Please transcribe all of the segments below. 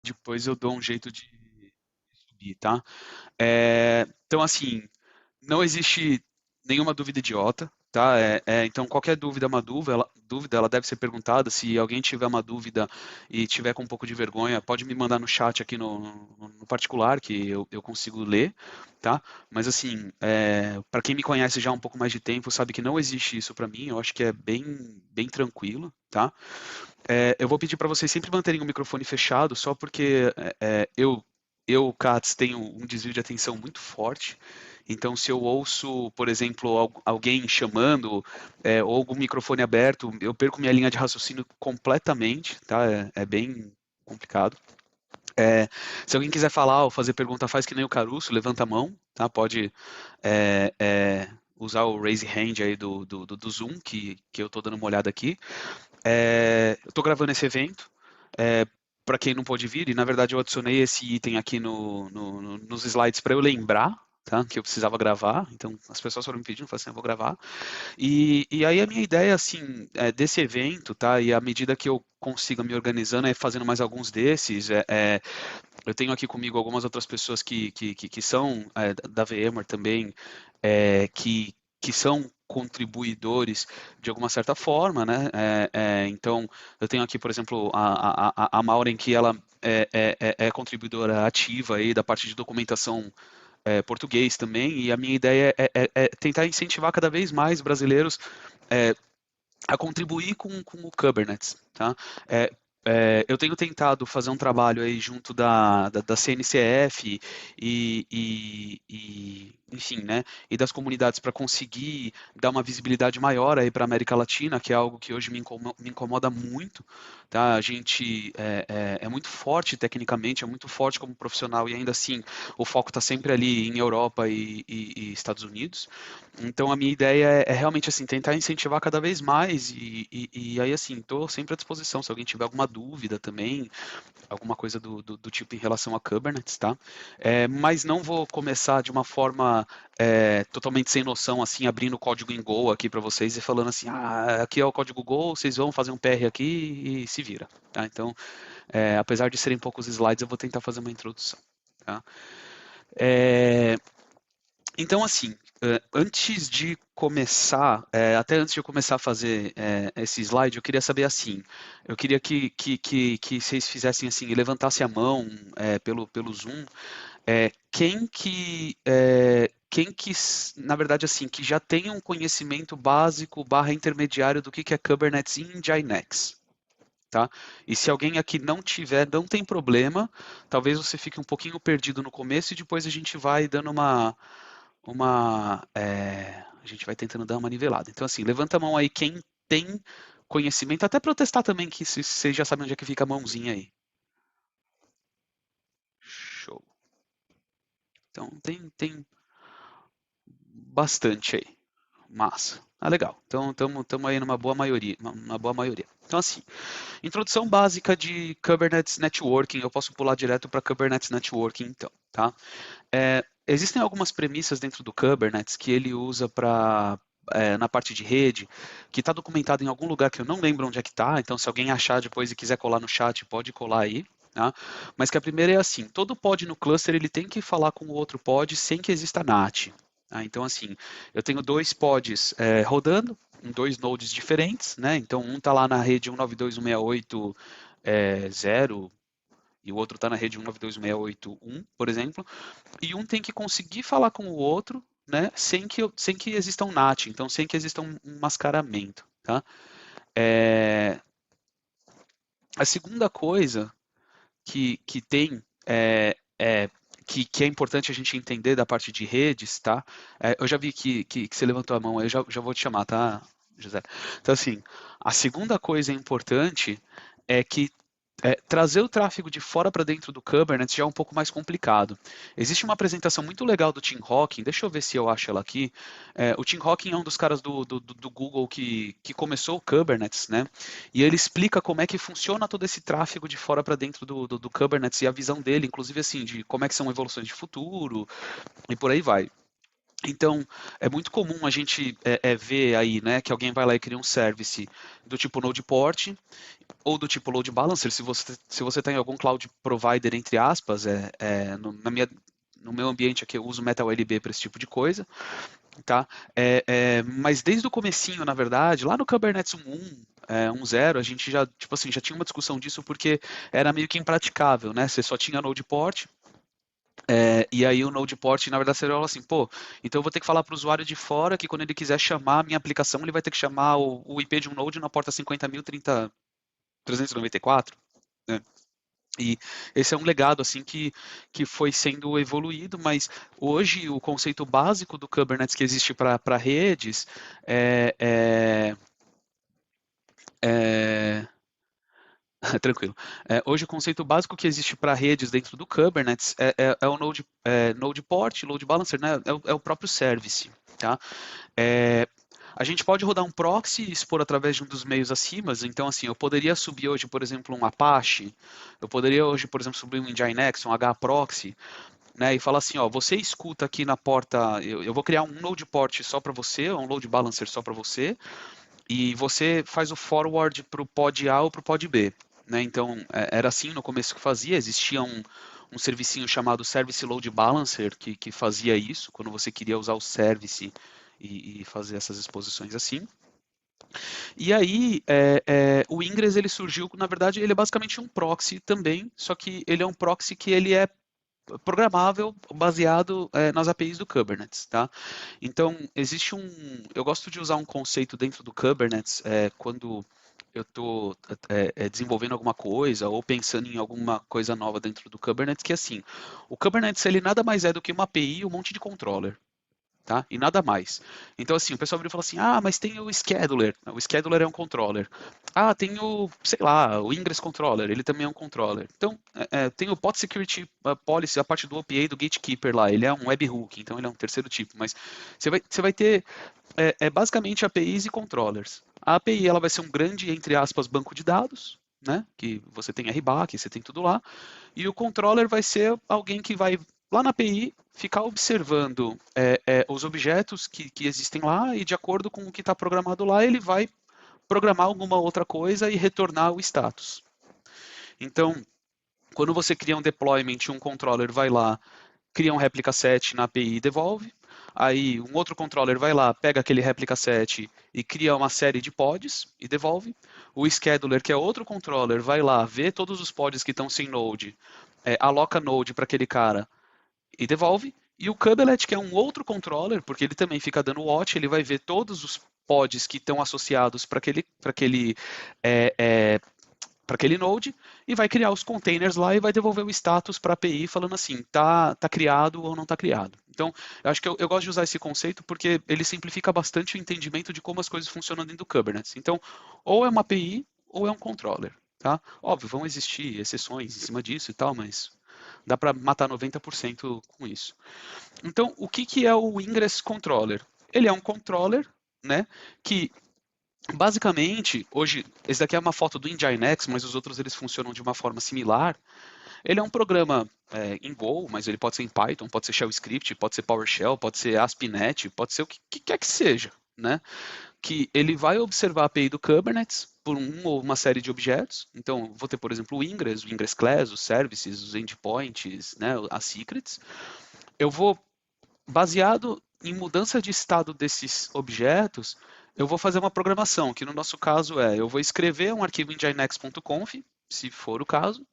depois eu dou um jeito de subir, tá? Então, assim, não existe nenhuma dúvida idiota, tá? Então, qualquer dúvida é uma dúvida, ela deve ser perguntada. Se alguém tiver uma dúvida e tiver com um pouco de vergonha, pode me mandar no chat aqui no particular, que eu consigo ler, tá? Mas, assim, para quem me conhece já há um pouco mais de tempo, sabe que não existe isso para mim. Eu acho que é bem tranquilo, tá? Eu vou pedir para vocês sempre manterem o microfone fechado, só porque Katz, tenho um desvio de atenção muito forte. Então, se eu ouço, por exemplo, alguém chamando, ou algum microfone aberto, eu perco minha linha de raciocínio completamente, tá? É bem complicado. Se alguém quiser falar ou fazer pergunta, faz que nem o Caruso, levanta a mão, tá? Pode usar o raise hand aí do Zoom, que eu estou dando uma olhada aqui. Eu estou gravando esse evento. É, para quem não pôde vir, e na verdade eu adicionei esse item aqui nos slides para eu lembrar, tá, que eu precisava gravar. Então as pessoas foram me pedindo, eu falei assim, eu vou gravar. E aí a minha ideia, assim, desse evento, tá, e à medida que eu consiga me organizando, é fazendo mais alguns desses. Eu tenho aqui comigo algumas outras pessoas que são da VMware também, que são contribuidores de alguma certa forma, né? Então, eu tenho aqui, por exemplo, a Maureen, que ela é contribuidora ativa aí da parte de documentação português também, e a minha ideia é tentar incentivar cada vez mais brasileiros é, a contribuir com o Kubernetes, tá? É, eu tenho tentado fazer um trabalho aí junto da CNCF enfim, né, e das comunidades para conseguir dar uma visibilidade maior aí para a América Latina, que é algo que hoje me incomoda muito, tá? A gente é muito forte tecnicamente, é muito forte como profissional e ainda assim o foco está sempre ali em Europa e Estados Unidos. Então a minha ideia é realmente assim tentar incentivar cada vez mais e aí assim estou sempre à disposição se alguém tiver alguma dúvida também, alguma coisa do tipo em relação a Kubernetes, tá? Mas não vou começar de uma forma totalmente sem noção assim abrindo o código em Go aqui para vocês e falando assim, aqui é o código Go, vocês vão fazer um PR aqui e se vira, tá? Então apesar de serem poucos slides, eu vou tentar fazer uma introdução, tá? É, então, assim, antes de começar, até antes de eu começar a fazer esse slide, eu queria saber assim, eu queria que vocês fizessem assim, e levantassem a mão pelo Zoom, na verdade, assim, que já tenha um conhecimento básico barra intermediário do que é Kubernetes em Nginx. Tá? E se alguém aqui não tiver, não tem problema. Talvez você fique um pouquinho perdido no começo e depois a gente vai dando a gente vai tentando dar uma nivelada. Então, assim, levanta a mão aí quem tem conhecimento, até para eu testar também, que se vocês já sabem onde é que fica a mãozinha aí. Show. Então, tem bastante aí. Massa. Legal. Então, estamos aí numa boa maioria, uma boa maioria. Então, assim, introdução básica de Kubernetes Networking. Eu posso pular direto para Kubernetes Networking, então, tá? Existem algumas premissas dentro do Kubernetes que ele usa para na parte de rede, que está documentado em algum lugar que eu não lembro onde é que está, então se alguém achar depois e quiser colar no chat, pode colar aí. Tá? Mas que a primeira é assim, todo pod no cluster ele tem que falar com o outro pod sem que exista NAT. Tá? Então assim, eu tenho dois pods rodando, em dois nodes diferentes, né? Então um está lá na rede 192.168.0 e o outro está na rede 192.168.1, por exemplo, e um tem que conseguir falar com o outro, né, sem que exista um NAT, então sem que exista um mascaramento, tá? É, a segunda coisa que tem que é importante a gente entender da parte de redes, tá? Eu já vi que você levantou a mão, eu já vou te chamar, tá, José? Então, assim, a segunda coisa importante é que trazer o tráfego de fora para dentro do Kubernetes já é um pouco mais complicado. Existe uma apresentação muito legal do Tim Hocking, deixa eu ver se eu acho ela aqui. O Tim Hocking é um dos caras do Google que começou o Kubernetes, né? E ele explica como é que funciona todo esse tráfego de fora para dentro do Kubernetes e a visão dele, inclusive assim, de como é que são evoluções de futuro e por aí vai. Então, é muito comum a gente ver aí, né, que alguém vai lá e cria um service do tipo Node Port ou do tipo Load Balancer, se você tem algum cloud provider, entre aspas, no meu ambiente aqui eu uso MetalLB para esse tipo de coisa, tá? Mas desde o comecinho, na verdade, lá no Kubernetes 1.1, 1.0, a gente já, tipo assim, já tinha uma discussão disso porque era meio que impraticável, né? Você só tinha Node Port, e aí o Node Port, na verdade, você fala assim, pô, então eu vou ter que falar para o usuário de fora que quando ele quiser chamar a minha aplicação, ele vai ter que chamar o IP de um Node na porta 50.394, né? E esse é um legado assim que foi sendo evoluído, mas hoje o conceito básico do Kubernetes que existe para redes é, é, é tranquilo. Hoje o conceito básico que existe para redes dentro do Kubernetes é o Node Port, Load Balancer, né? É o próprio service, tá? É, a gente pode rodar um proxy e expor através de um dos meios acima. Então, assim, eu poderia subir hoje, por exemplo, um Apache, eu poderia hoje, por exemplo, subir um Nginx, um HProxy, né, e falar assim, ó, você escuta aqui na porta, eu vou criar um Node Port só para você, um Load Balancer só para você, e você faz o forward para o pod A ou para o pod B. Né? Então, era assim no começo que fazia, existia um servicinho chamado Service Load Balancer que fazia isso, quando você queria usar o service e fazer essas exposições assim. E aí, o Ingress ele surgiu, na verdade, ele é basicamente um proxy também, só que ele é um proxy que ele é programável baseado nas APIs do Kubernetes, tá? Então, eu gosto de usar um conceito dentro do Kubernetes quando eu estou desenvolvendo alguma coisa ou pensando em alguma coisa nova dentro do Kubernetes, que é assim, o Kubernetes ele nada mais é do que uma API e um monte de controller. Tá? E nada mais. Então, assim, o pessoal vira e fala assim: ah, mas tem o scheduler. O scheduler é um controller. Ah, tem o, sei lá, o Ingress Controller, ele também é um controller. Então, tem o Pod Security Policy, a parte do OPA do Gatekeeper lá, ele é um webhook, então ele é um terceiro tipo. Mas você vai ter basicamente APIs e controllers. A API ela vai ser um grande, entre aspas, banco de dados, né? Que você tem RBAC, você tem tudo lá. E o controller vai ser alguém que vai lá na API ficar observando os objetos que existem lá e de acordo com o que está programado lá, ele vai programar alguma outra coisa e retornar o status. Então, quando você cria um deployment, um controller vai lá, cria um replica set na API e devolve. Aí um outro controller vai lá, pega aquele replica set e cria uma série de pods e devolve. O scheduler, que é outro controller, vai lá, vê todos os pods que estão sem node, aloca node para aquele cara e devolve. E o Kubelet, que é um outro controller, porque ele também fica dando watch, ele vai ver todos os pods que estão associados é, é, para aquele node e vai criar os containers lá e vai devolver o status para a API falando assim, tá criado ou não tá criado. Então, eu acho que eu gosto de usar esse conceito porque ele simplifica bastante o entendimento de como as coisas funcionam dentro do Kubernetes. Então, ou é uma API ou é um controller, tá? Óbvio, vão existir exceções em cima disso e tal, mas dá para matar 90% com isso. Então, o que é o Ingress Controller? Ele é um controller, né, que basicamente, hoje, esse daqui é uma foto do Nginx, mas os outros eles funcionam de uma forma similar. Ele é um programa em Go, mas ele pode ser em Python, pode ser Shell Script, pode ser PowerShell, pode ser ASP.NET, pode ser o que quer que seja, né? Que ele vai observar a API do Kubernetes por um ou uma série de objetos. Então, vou ter, por exemplo, o Ingress Class, os services, os endpoints, né, as secrets. Eu vou baseado em mudança de estado desses objetos, eu vou fazer uma programação, que no nosso caso eu vou escrever um arquivo em nginx.conf, se for o caso,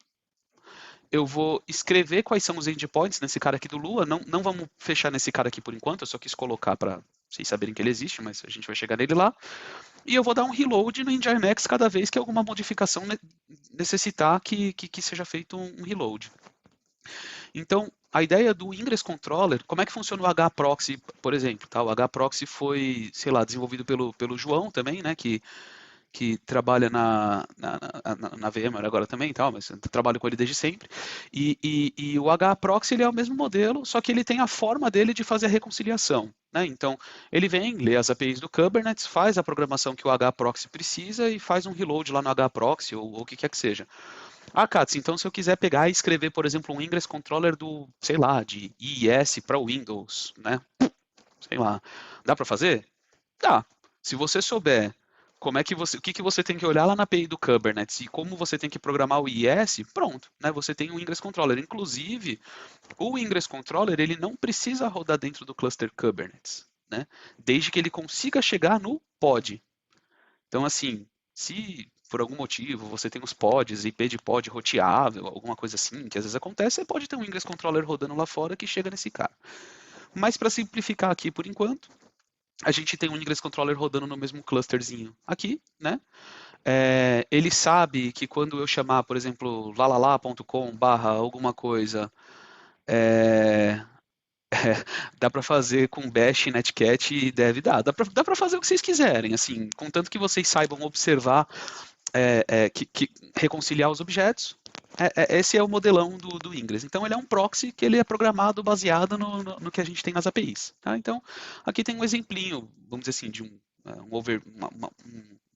eu vou escrever quais são os endpoints nesse cara aqui do Lua, não vamos fechar nesse cara aqui por enquanto, eu só quis colocar para vocês saberem que ele existe, mas a gente vai chegar nele lá, e eu vou dar um reload no Nginx cada vez que alguma modificação necessitar que seja feito um reload. Então, a ideia do Ingress Controller, como é que funciona o HProxy, por exemplo? Tá? O HProxy foi, sei lá, desenvolvido pelo João também, né? Que trabalha na VMware agora também, tal, mas trabalho com ele desde sempre. E o HProxy ele é o mesmo modelo, só que ele tem a forma dele de fazer a reconciliação. Né? Então, ele vem, lê as APIs do Kubernetes, faz a programação que o HProxy precisa e faz um reload lá no HProxy ou o que quer que seja. Ah, Katz, então se eu quiser pegar e escrever, por exemplo, um Ingress Controller do, sei lá, de IIS para Windows, né? sei lá. Dá para fazer? Dá. Se você souber o que você tem que olhar lá na API do Kubernetes e como você tem que programar o IS, pronto, né? Você tem o Ingress Controller. Inclusive, o Ingress Controller ele não precisa rodar dentro do cluster Kubernetes, né? Desde que ele consiga chegar no pod. Então, assim, se por algum motivo você tem os pods, IP de pod roteável, alguma coisa assim, que às vezes acontece, você pode ter um Ingress Controller rodando lá fora que chega nesse cara. Mas para simplificar aqui por enquanto, a gente tem um Ingress Controller rodando no mesmo clusterzinho aqui, né? Ele sabe que quando eu chamar, por exemplo, lalala.com barra alguma coisa, é, dá para fazer com Bash, Netcat e deve dar. Dá para fazer o que vocês quiserem, assim, contanto que vocês saibam observar, que reconciliar os objetos. Esse é o modelão do Ingress. Então, ele é um proxy que ele é programado baseado no que a gente tem nas APIs. Tá? Então, aqui tem um exemplinho, vamos dizer assim, de uma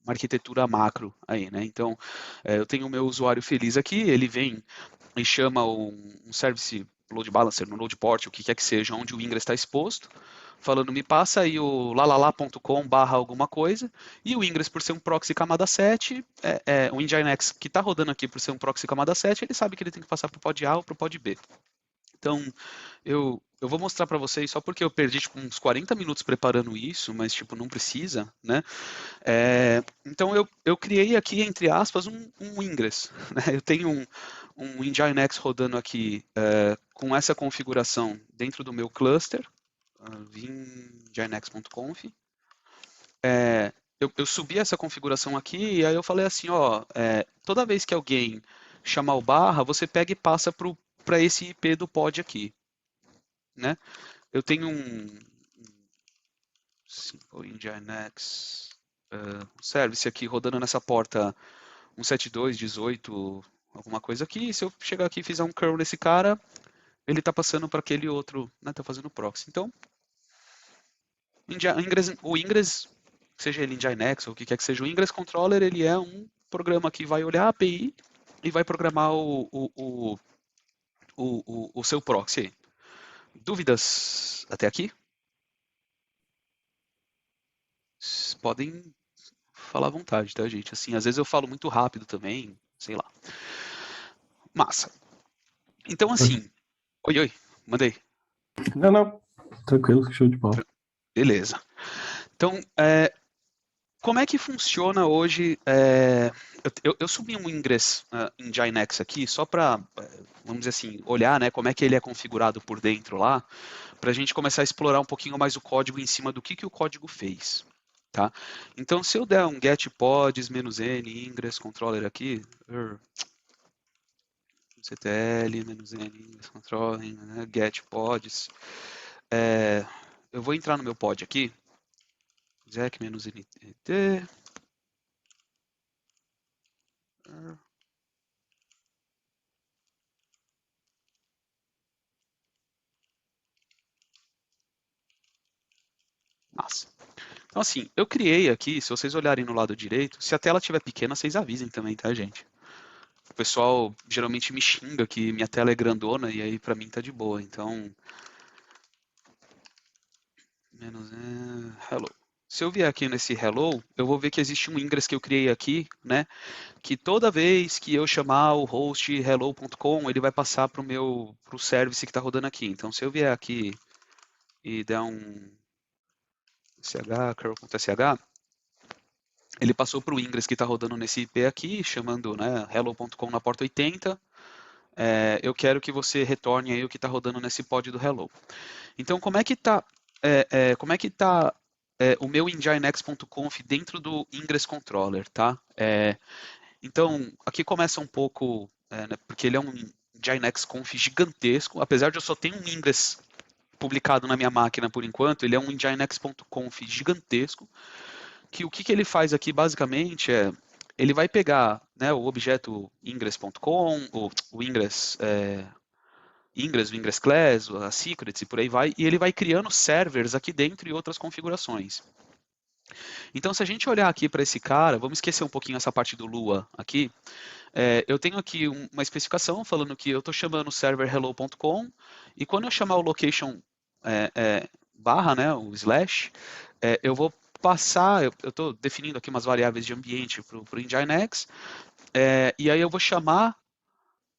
arquitetura macro aí, né? Então, eu tenho o meu usuário feliz aqui, ele vem e chama um service load balancer no load port, o que quer que seja, onde o Ingress está exposto, falando me passa aí o lalala.com barra alguma coisa, e o Ingress por ser um proxy camada 7, o Nginx que está rodando aqui por ser um proxy camada 7, ele sabe que ele tem que passar para o pod A ou para o pod B. Então, eu vou mostrar para vocês, só porque eu perdi tipo, uns 40 minutos preparando isso, mas tipo, não precisa, né? Então eu criei aqui, entre aspas, um Ingress. Né? Eu tenho um Nginx rodando aqui com essa configuração dentro do meu cluster, vim.nginx.conf. Eu subi essa configuração aqui e aí eu falei assim, ó, toda vez que alguém chamar o barra, você pega e passa para esse IP do pod aqui, né? Eu tenho um Simple Nginx service aqui rodando nessa porta 172.18, alguma coisa aqui. E se eu chegar aqui e fizer um curl nesse cara, ele está passando para aquele outro, né? Está fazendo proxy. Então, o Ingress, seja ele Nginx ou o que quer que seja, o Ingress Controller, ele é um programa que vai olhar a API e vai programar o seu proxy. Dúvidas até aqui? Podem falar à vontade, tá, gente? Assim, às vezes eu falo muito rápido também, sei lá. Massa. Então, assim, oi, mandei. Não, não. Tranquilo, show de bola. Beleza. Então, como é que funciona hoje? Eu subi um Ingress em Nginx aqui só para, vamos dizer assim, olhar, né, como é que ele é configurado por dentro lá, para a gente começar a explorar um pouquinho mais o código em cima do que o código fez. Tá? Então, se eu der um get pods -n ingress controller aqui, ctl -n ingress controller, né, get pods, eu vou entrar no meu pod aqui, exec-nt, massa. Então, assim, eu criei aqui, se vocês olharem no lado direito, se a tela estiver pequena, vocês avisem também, tá, gente? O pessoal geralmente me xinga que minha tela é grandona e aí pra mim tá de boa, então... Hello. Se eu vier aqui nesse hello, eu vou ver que existe um ingress que eu criei aqui, né? Que toda vez que eu chamar o host hello.com, ele vai passar pro service que está rodando aqui. Então, se eu vier aqui e der um sh, curl.sh, ele passou para o ingress que está rodando nesse IP aqui, chamando, né, hello.com na porta 80. Eu quero que você retorne aí o que está rodando nesse pod do hello. Então, como é que está o meu nginx.conf dentro do Ingress Controller, tá? Então, aqui começa um pouco, né, porque ele é um Nginx conf gigantesco, apesar de eu só ter um Ingress publicado na minha máquina por enquanto, ele é um nginx.conf gigantesco, que o que ele faz aqui basicamente ele vai pegar, né, o objeto ingress.com, o ingress, Ingress, o Ingress Class, a Secrets e por aí vai, e ele vai criando servers aqui dentro e outras configurações. Então, se a gente olhar aqui para esse cara, vamos esquecer um pouquinho essa parte do Lua aqui. Eu tenho aqui uma especificação falando que eu estou chamando o server hello.com e quando eu chamar o location barra, né, o slash, eu vou passar, eu estou definindo aqui umas variáveis de ambiente para o Nginx, e aí eu vou chamar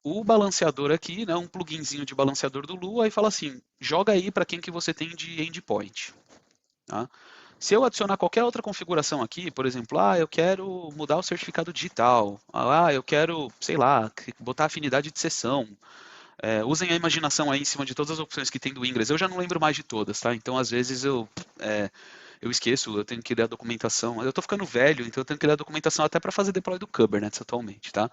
o balanceador aqui, né, um pluginzinho de balanceador do Lua, e fala assim, joga aí para quem que você tem de endpoint. Tá? Se eu adicionar qualquer outra configuração aqui, por exemplo, eu quero mudar o certificado digital, eu quero, sei lá, botar afinidade de sessão, usem a imaginação aí em cima de todas as opções que tem do Ingress. Eu já não lembro mais de todas, tá? Então, às vezes, eu esqueço, eu tenho que ler a documentação. Eu estou ficando velho, então eu tenho que ler a documentação até para fazer deploy do Kubernetes atualmente, tá?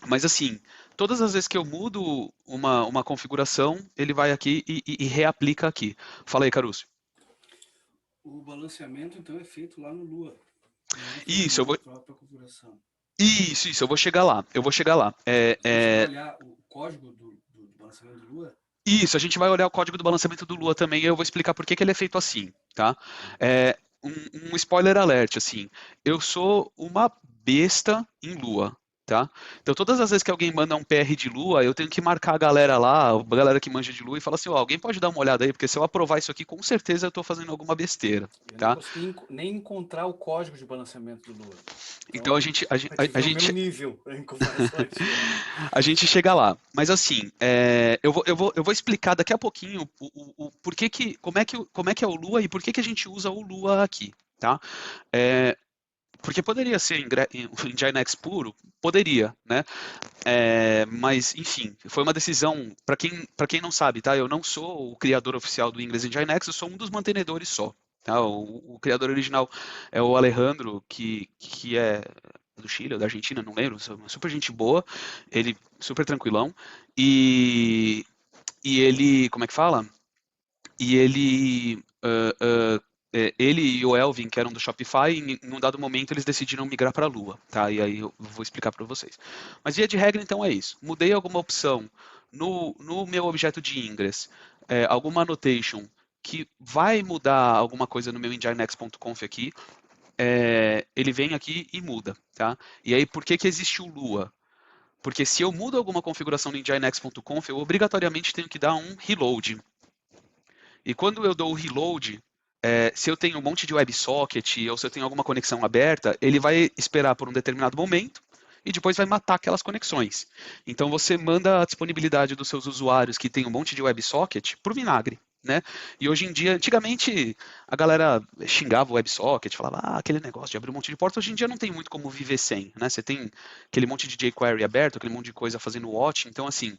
Mas assim, todas as vezes que eu mudo uma configuração, ele vai aqui e reaplica aqui. Fala aí, Caruso. O balanceamento, então, é feito lá no Lua. Isso, eu vou. Própria configuração. Isso, eu vou chegar lá. Eu vou chegar lá. Você vai olhar o código do balanceamento do Lua? Isso, a gente vai olhar o código do balanceamento do Lua também e eu vou explicar por que ele é feito assim, tá? Um spoiler alert, assim, eu sou uma besta em Lua, tá? Então todas as vezes que alguém manda um PR de Lua, eu tenho que marcar a galera lá, a galera que manja de Lua e falar assim, alguém pode dar uma olhada aí, porque se eu aprovar isso aqui, com certeza eu estou fazendo alguma besteira, tá? Eu não consegui nem encontrar o código de balanceamento do Lua. Então a gente meu nível em comparação a isso. A gente chega lá, mas assim, eu vou explicar daqui a pouquinho o porquê como é que é o Lua e por que a gente usa o Lua aqui, tá? Porque poderia ser em Nginx puro, poderia, né? Mas, enfim, foi uma decisão, para quem não sabe, tá? Eu não sou o criador oficial do Ingress Nginx, eu sou um dos mantenedores só. Tá? O criador original é o Alejandro, que é do Chile, ou da Argentina, não lembro, super gente boa, ele super tranquilão, e ele, como é que fala? E ele, ele e o Elvin, que eram do Shopify, em um dado momento eles decidiram migrar para a Lua, tá? E aí eu vou explicar para vocês. Mas via de regra, então, é isso. Mudei alguma opção no meu objeto de ingress, alguma annotation que vai mudar alguma coisa no meu nginx.conf aqui, ele vem aqui e muda, tá? E aí, por que existe o Lua? Porque se eu mudo alguma configuração no nginx.conf, eu obrigatoriamente tenho que dar um reload. E quando eu dou o reload, se eu tenho um monte de WebSocket ou se eu tenho alguma conexão aberta, ele vai esperar por um determinado momento e depois vai matar aquelas conexões. Então você manda a disponibilidade dos seus usuários que tem um monte de WebSocket para o vinagre. Né? E hoje em dia, antigamente a galera xingava o WebSocket, falava aquele negócio de abrir um monte de porta. Hoje em dia não tem muito como viver sem, né? Você tem aquele monte de jQuery aberto, aquele monte de coisa fazendo watch. Então, assim,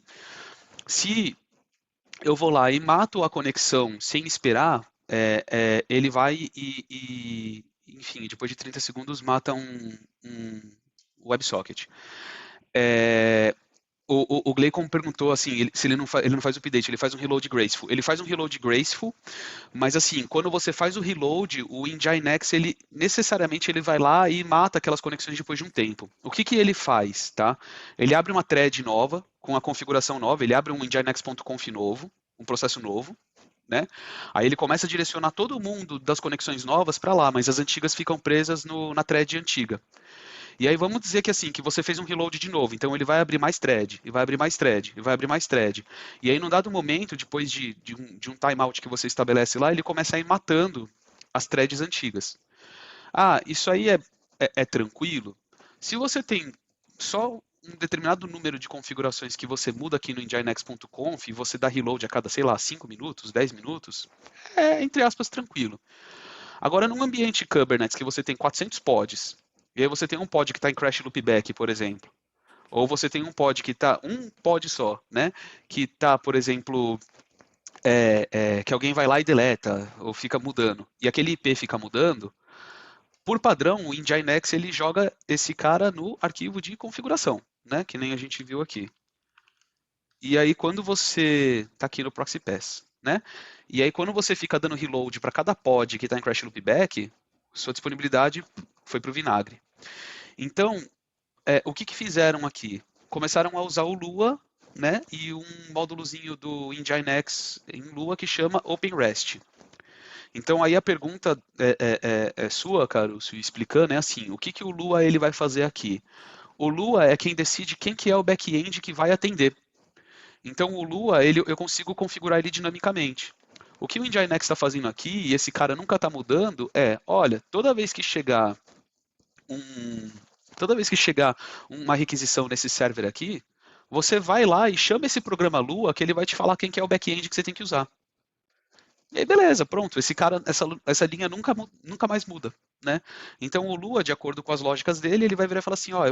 se eu vou lá e mato a conexão sem esperar, ele vai enfim, depois de 30 segundos mata um WebSocket. O Gleicon perguntou assim, se ele não faz update, ele faz um reload graceful. Ele faz um reload graceful, mas assim, quando você faz o reload, o Nginx, ele necessariamente ele vai lá e mata aquelas conexões depois de um tempo. O que ele faz, tá? Ele abre uma thread nova, com a configuração nova, ele abre um nginx.conf novo, um processo novo, né? Aí ele começa a direcionar todo mundo das conexões novas para lá, mas as antigas ficam presas na thread antiga. E aí vamos dizer que assim, que você fez um reload de novo, então ele vai abrir mais thread, e vai abrir mais thread, e vai abrir mais thread. E aí num dado momento, depois de um timeout que você estabelece lá, ele começa a ir matando as threads antigas. Isso aí é tranquilo? Se você tem só um determinado número de configurações que você muda aqui no nginx.conf e você dá reload a cada, sei lá, 5 minutos, 10 minutos, entre aspas, tranquilo. Agora, num ambiente Kubernetes que você tem 400 pods, e aí você tem um pod que está em crash loopback, por exemplo, ou você tem um pod que está, um pod só, né, que está, por exemplo, que alguém vai lá e deleta, ou fica mudando, e aquele IP fica mudando, por padrão, o Nginx ele joga esse cara no arquivo de configuração, né, que nem a gente viu aqui. E aí, quando você está aqui no Proxy Pass, né, e aí quando você fica dando reload para cada pod que está em crash loopback, sua disponibilidade foi para o vinagre. Então, o que fizeram aqui? Começaram a usar o Lua, né, e um módulozinho do Nginx em Lua que chama OpenRest. Então, aí a pergunta é sua, Caruso, explicando, é assim, o que o Lua ele vai fazer aqui? O Lua é quem decide quem que é o back-end que vai atender. Então, o Lua, eu consigo configurar ele dinamicamente. O que o Nginx está fazendo aqui, e esse cara nunca está mudando, olha, um, toda vez que chegar uma requisição nesse server aqui, você vai lá e chama esse programa Lua que ele vai te falar quem que é o back-end que você tem que usar. E aí, beleza, pronto. Esse cara, essa linha nunca mais muda, né? Então o Lua, de acordo com as lógicas dele, ele vai virar e falar assim, ó,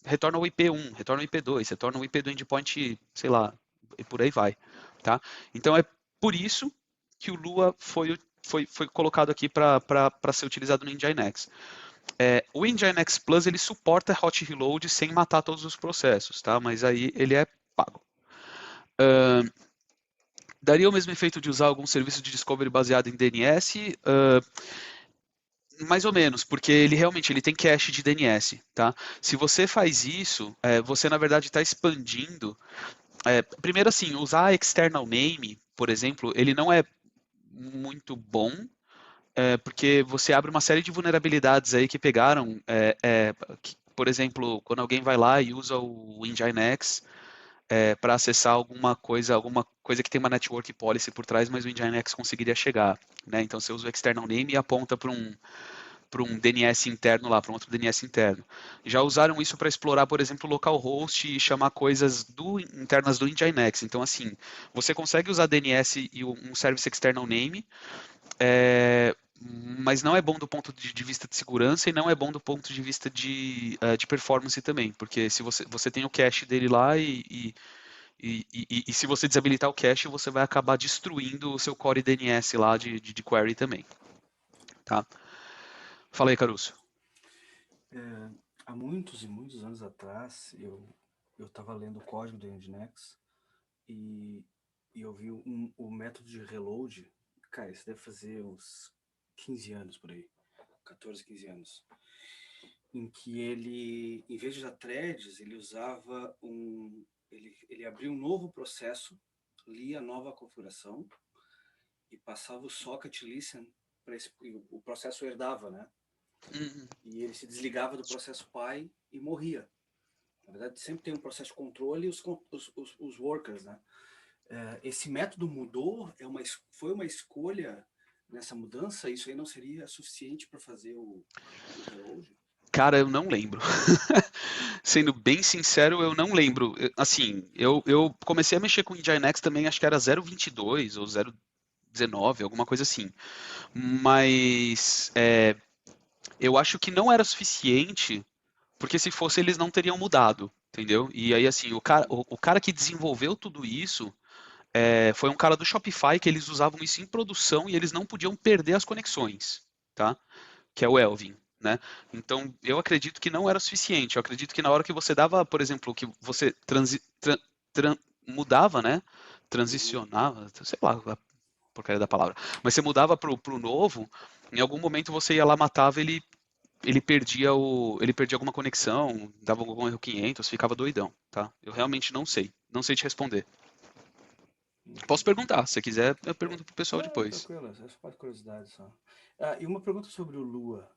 retorna o IP1, retorna o IP2, retorna o IP do endpoint, sei lá, e por aí vai, tá? Então é por isso que o Lua foi colocado aqui para ser utilizado no Nginx. O Nginx Plus ele suporta hot reload sem matar todos os processos, tá? Mas aí ele é pago. Daria o mesmo efeito de usar algum serviço de discovery baseado em DNS? Mais ou menos, porque ele realmente ele tem cache de DNS, tá? Se você faz isso, você na verdade está expandindo. Primeiro assim, usar external name, por exemplo, ele não é muito bom, porque você abre uma série de vulnerabilidades aí que pegaram, por exemplo, quando alguém vai lá e usa o Nginx para acessar alguma coisa que tem uma network policy por trás, mas o Nginx conseguiria chegar, né? Então você usa o external name e aponta para um DNS interno lá, para um outro DNS interno. Já usaram isso para explorar, por exemplo, localhost e chamar coisas internas do Nginx. Então, assim, você consegue usar DNS e um service external name, mas não é bom do ponto de vista de segurança e não é bom do ponto de vista de performance também, porque se você tem o cache dele lá e se você desabilitar o cache, você vai acabar destruindo o seu core DNS lá de query também, tá? Fala aí, Caruso. Há muitos e muitos anos atrás, eu estava lendo o código do Nginx e eu vi o método de reload. Cara, isso deve fazer uns 15 anos por aí, 14, 15 anos, em que ele, em vez de usar threads, ele usava ele abria um novo processo, lia a nova configuração e passava o socket listen para o processo herdava, né? E ele se desligava do processo pai e morria. Na verdade, sempre tem um processo de controle e os workers, né? Esse método mudou, foi uma escolha nessa mudança? Isso aí não seria suficiente para fazer o reload? Cara, eu não lembro. Sendo bem sincero, eu não lembro. Assim, eu comecei a mexer com o Nginx também, acho que era 0.22 ou 0.19, alguma coisa assim. Mas eu acho que não era suficiente, porque se fosse eles não teriam mudado, entendeu? E aí, assim, o cara que desenvolveu tudo isso foi um cara do Shopify que eles usavam isso em produção e eles não podiam perder as conexões, tá? Que é o Elvin, né? Então, eu acredito que não era suficiente. Eu acredito que na hora que você dava, por exemplo, que você mudava, né? Transicionava, sei lá a porcaria da palavra, mas você mudava pro novo, em algum momento você ia lá, matava ele perdia alguma conexão, dava algum erro 500, ficava doidão, tá? Eu realmente não sei te responder. Posso perguntar, se quiser, eu pergunto pro pessoal Não, depois. tranquilo, essa é curiosidade só. E uma pergunta sobre o Lua.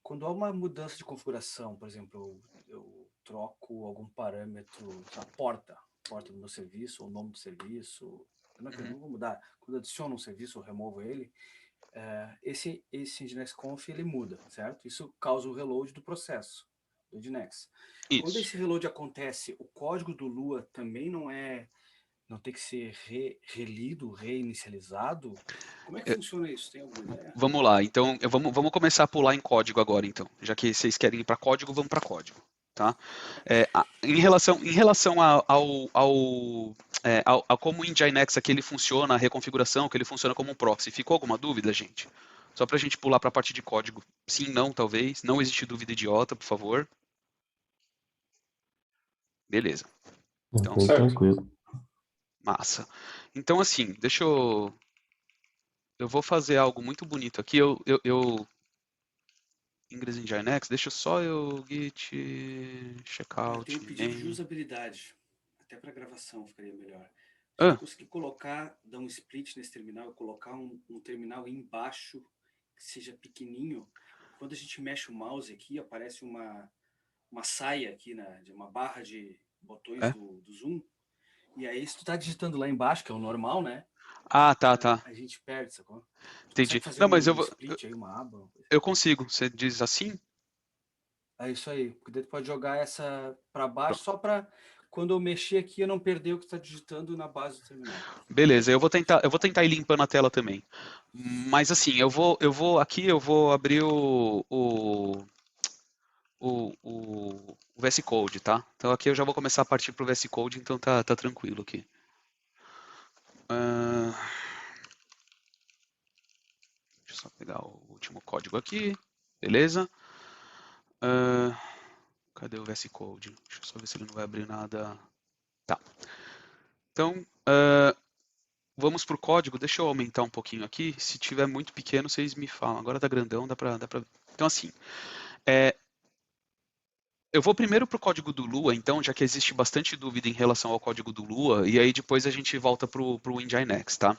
Quando há uma mudança de configuração, por exemplo, eu troco algum parâmetro, a porta do meu serviço, ou o nome do serviço, eu não vou mudar. Quando eu adiciono um serviço ou removo ele, esse Nginx Conf ele muda, certo? Isso causa o reload do processo do Nginx. Quando Isso. esse reload acontece, o código do Lua também não tem que ser relido, reinicializado? Como é que funciona isso? Tem alguma ideia? Vamos lá, então vamos começar a pular em código agora, então. Já que vocês querem ir para código, vamos para código, tá? Em relação a como o Nginx aqui ele funciona, a reconfiguração, que ele funciona como um proxy, ficou alguma dúvida, gente? Só para a gente pular para a parte de código. Sim, não, talvez. Não existe dúvida idiota, por favor. Beleza. Então, Bem tranquilo. massa. Então, assim, deixa eu. Eu vou fazer algo muito bonito aqui. Ingress Nginx, deixa só eu git Tem checkout um pedido de name. usabilidade. Até para gravação ficaria melhor. Se tu Ah, conseguir dar um split nesse terminal e colocar um terminal embaixo que seja pequenininho, quando a gente mexe o mouse aqui, aparece uma saia aqui, de uma barra de botões é? do zoom. E aí, se tu tá digitando lá embaixo, que é o normal, né? Ah, tá, tá. a gente perde, sacou? Tu Entendi. consegue fazer Não, mas um split aí, uma aba? eu consigo. Você diz assim? É isso aí. Porque daí tu pode jogar essa para baixo Pronto. só para quando eu mexer aqui eu não perder o que tu tá digitando na base do terminal. Beleza, eu vou tentar ir limpando a tela também. Mas assim, eu vou abrir o VS Code, tá? Então aqui eu já vou começar a partir pro VS Code, então tá tranquilo aqui. Ah, deixa eu só pegar o último código aqui, beleza? Ah, cadê o VS Code? Deixa eu só ver se ele não vai abrir nada. Tá. Então, vamos pro código. Deixa eu aumentar um pouquinho aqui. Se tiver muito pequeno, vocês me falam. Agora tá grandão, dá pra... Então assim, eu vou primeiro para o código do Lua, então, já que existe bastante dúvida em relação ao código do Lua, e aí depois a gente volta para o Nginx, tá?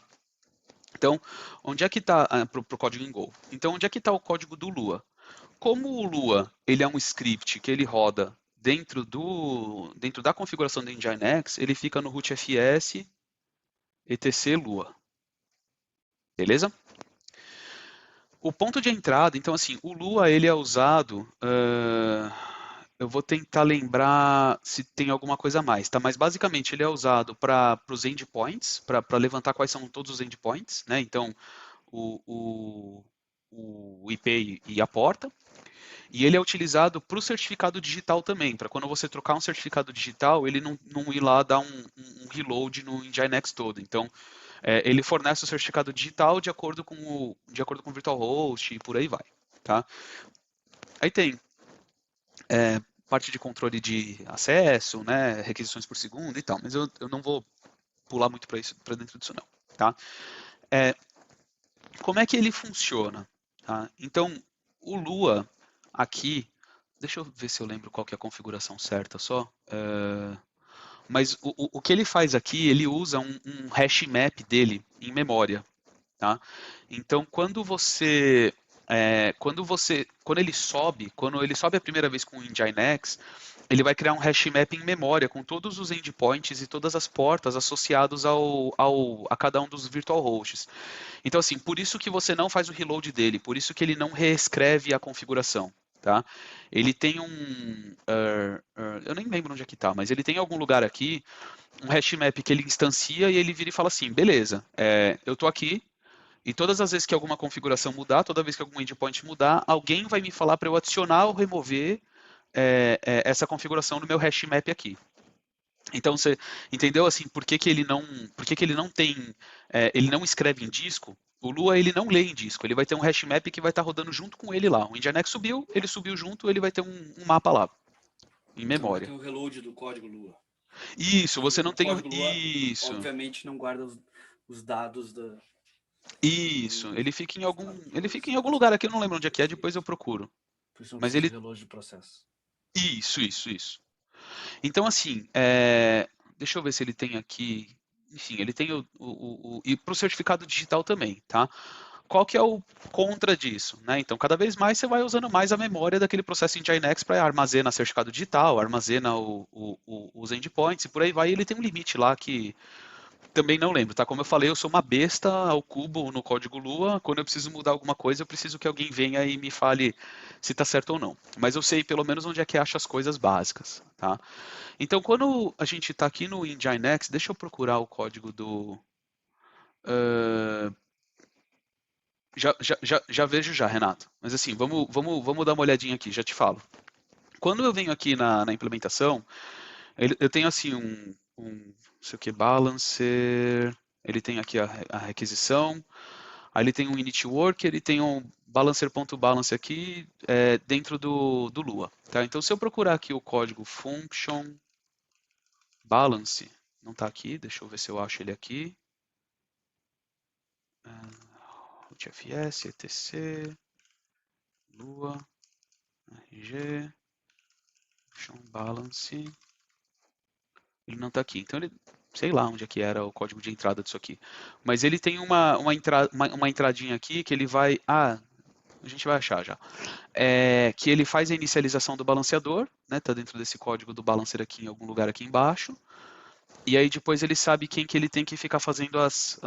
Então, onde é que está para o código em Go? Então, onde é que está o código do Lua? Como o Lua ele é um script que ele roda dentro da configuração do Nginx, ele fica no rootfs etc Lua, beleza? O ponto de entrada, então assim, o Lua ele é usado, eu vou tentar lembrar se tem alguma coisa a mais, tá? Mas basicamente ele é usado para os endpoints, para levantar quais são todos os endpoints, né? Então o, o IP e a porta. E ele é utilizado para o certificado digital também, para quando você trocar um certificado digital, ele não ir lá dar um reload no Nginx todo. Então, ele fornece o certificado digital de acordo com o VirtualHost e por aí vai, tá? Aí tem parte de controle de acesso, né, requisições por segundo e tal, mas eu não vou pular muito para dentro disso não, tá? Como é que ele funciona? Tá? Então, o Lua aqui, deixa eu ver se eu lembro qual que é a configuração certa só. Mas o que ele faz aqui, ele usa um hash map dele em memória, tá? Então, quando ele sobe a primeira vez com o Nginx, ele vai criar um hash map em memória com todos os endpoints e todas as portas associados a cada um dos virtual hosts. Então, assim, por isso que você não faz o reload dele, por isso que ele não reescreve a configuração. Tá? Ele tem eu nem lembro onde é que tá, mas ele tem algum lugar aqui, um hash map que ele instancia e ele vira e fala assim, beleza, eu tô aqui, e todas as vezes que alguma configuração mudar, toda vez que algum endpoint mudar, alguém vai me falar para eu adicionar ou remover essa configuração no meu hash map aqui. Então você entendeu assim por que ele não tem, ele não escreve em disco? O Lua ele não lê em disco, ele vai ter um hash map que vai estar rodando junto com ele lá. O Nginx subiu, ele subiu junto, ele vai ter um mapa lá em Então não memória. tem o reload do código Lua. Isso, Que você não o tem código Lua, isso. obviamente, não guarda os dados Isso, ele fica em algum lugar aqui, eu não lembro onde é que é, depois eu procuro. Por isso não Mas precisa ele de reload de processo. isso. Então, assim, deixa eu ver se ele tem aqui. Enfim, ele tem e para o certificado digital também, tá? Qual que é o contra disso, né? Então, cada vez mais você vai usando mais a memória daquele processo Nginx para armazenar certificado digital, armazena os endpoints e por aí vai. E ele tem um limite lá que também não lembro, tá? Como eu falei, eu sou uma besta ao cubo no código Lua. Quando eu preciso mudar alguma coisa, eu preciso que alguém venha e me fale se está certo ou não. Mas eu sei pelo menos onde é que acha as coisas básicas, tá? Então, quando a gente está aqui no Nginx, deixa eu procurar o código do. Já vejo já, Renato. Mas assim, vamos dar uma olhadinha aqui, já te falo. Quando eu venho aqui na implementação, eu tenho assim não sei o que, balancer. Ele tem aqui a requisição. Aí ele tem um init worker, ele tem um balancer.balance aqui dentro do Lua. Tá? Então, se eu procurar aqui o código function balance, não está aqui, deixa eu ver se eu acho ele aqui. UTFS, etc, Lua, RG, function balance. Ele não está aqui. Então, ele, sei lá onde é que era o código de entrada disso aqui. Mas ele tem uma entradinha aqui que ele vai... a gente vai achar já. Que ele faz a inicialização do balanceador, né? Tá dentro desse código do balancer aqui em algum lugar aqui embaixo. E aí depois ele sabe quem que ele tem que ficar fazendo as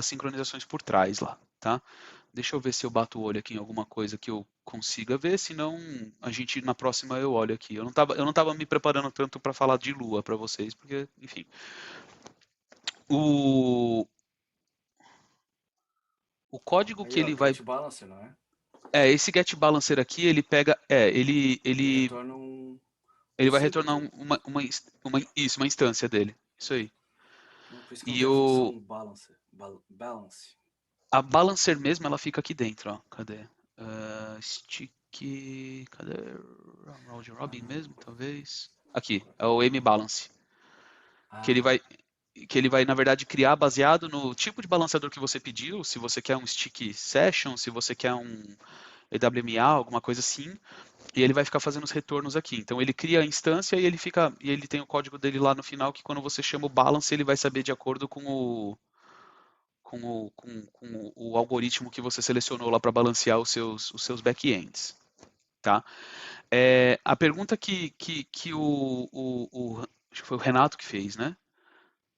sincronizações por trás lá, tá? Deixa eu ver se eu bato o olho aqui em alguma coisa que eu consiga ver, senão a gente na próxima eu olho aqui. Eu não tava me preparando tanto para falar de Lua para vocês, porque, enfim. O, o código que Aí, ó, ele vai. Get Balance, não é? Esse get balancer aqui, ele pega. Ele, Ele ele, retorna um ele vai símbolo retornar dele. uma instância dele. Isso aí. Por isso que não E tem a o, função balance. Balance. a balancer mesmo, ela fica aqui dentro, ó. Cadê? Stick. Cadê? Round Robin mesmo, talvez. Aqui, é o M-Balance. Que ele Ah, vai. Que ele vai, na verdade, criar baseado no tipo de balanceador que você pediu, se você quer um stick session, se você quer um EWMA, alguma coisa assim, e ele vai ficar fazendo os retornos aqui. Então ele cria a instância e ele tem o código dele lá no final que quando você chama o balance, ele vai saber de acordo com o algoritmo que você selecionou lá para balancear os seus backends. Tá? A pergunta que acho que foi o Renato que fez, né?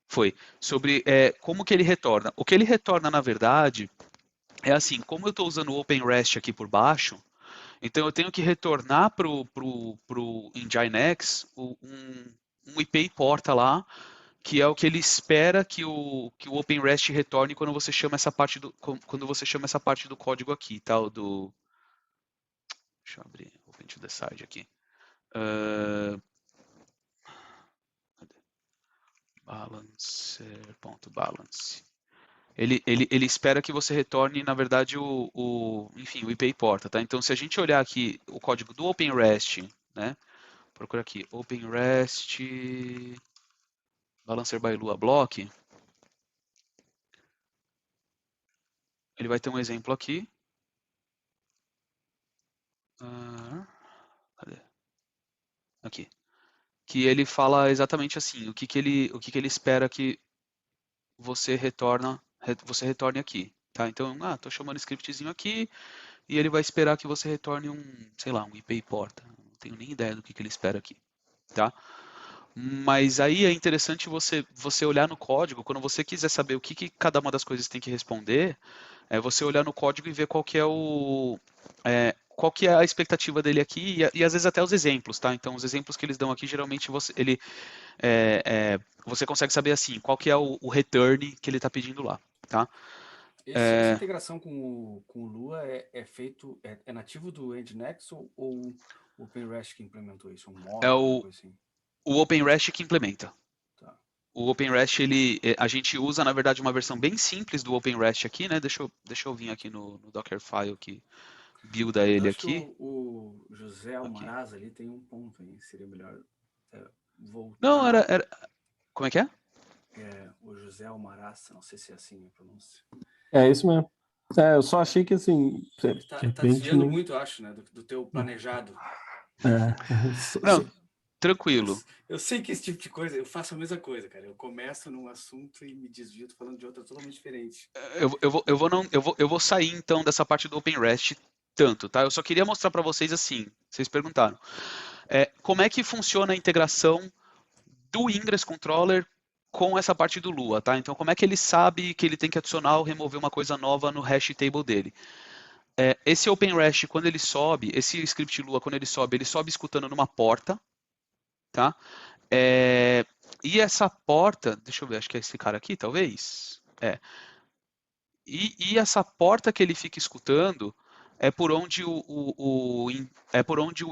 Foi sobre como que ele retorna. O que ele retorna, na verdade, é assim, como eu estou usando o OpenREST aqui por baixo, então eu tenho que retornar para o Nginx um IP porta lá, que é o que ele espera que o OpenREST retorne quando você chama essa parte do código aqui, tá? Deixa eu abrir, open to the side aqui. Balancer.balance. Ele espera que você retorne, na verdade, enfim, o IP porta, tá? Então, se a gente olhar aqui o código do OpenREST, né? Procura aqui, OpenREST Balancer by Lua Block. Ele vai ter um exemplo aqui. Cadê? Aqui. Que ele fala exatamente assim, o que ele espera que você retorne aqui, tá? Então, tô chamando scriptzinho aqui e ele vai esperar que você retorne sei lá, um IP porta. Não tenho nem ideia do que ele espera aqui, tá? Mas aí é interessante você olhar no código, quando você quiser saber o que cada uma das coisas tem que responder, é você olhar no código e ver qual que é a expectativa dele aqui e às vezes até os exemplos, tá? Então os exemplos que eles dão aqui geralmente você consegue saber assim qual que é o return que ele está pedindo lá, tá? essa integração com o Lua é nativo do Nginx ou o OpenREST que implementou isso? Um É módulo, alguma o, coisa assim? o OpenREST que implementa. Tá. O OpenREST, a gente usa, na verdade, uma versão bem simples do OpenREST aqui, né? Deixa eu vir aqui no Dockerfile que builda Eu ele acho que aqui. o José Aqui. Almaraz ali tem um ponto, hein? Seria melhor Não, voltar. como é que é? O José Almaraz, não sei se é assim a pronúncia. É isso mesmo. Eu só achei que assim, Ele de tá repente, desviando né? muito, eu acho, né? Do teu planejado. Não, Eu, tranquilo. eu sei que esse tipo de coisa, eu faço a mesma coisa, cara. Eu começo num assunto e me desvio, tô falando de outra totalmente diferente. Eu vou sair então dessa parte do OpenREST tanto, tá? Eu só queria mostrar para vocês assim, vocês perguntaram, como é que funciona a integração do Ingress Controller com essa parte do Lua, tá? Então, como é que ele sabe que ele tem que adicionar ou remover uma coisa nova no hash table dele? Esse OpenREST, quando ele sobe, esse script Lua, quando ele sobe escutando numa porta, tá? E essa porta, deixa eu ver, acho que é esse cara aqui, talvez. E essa porta que ele fica escutando é por onde o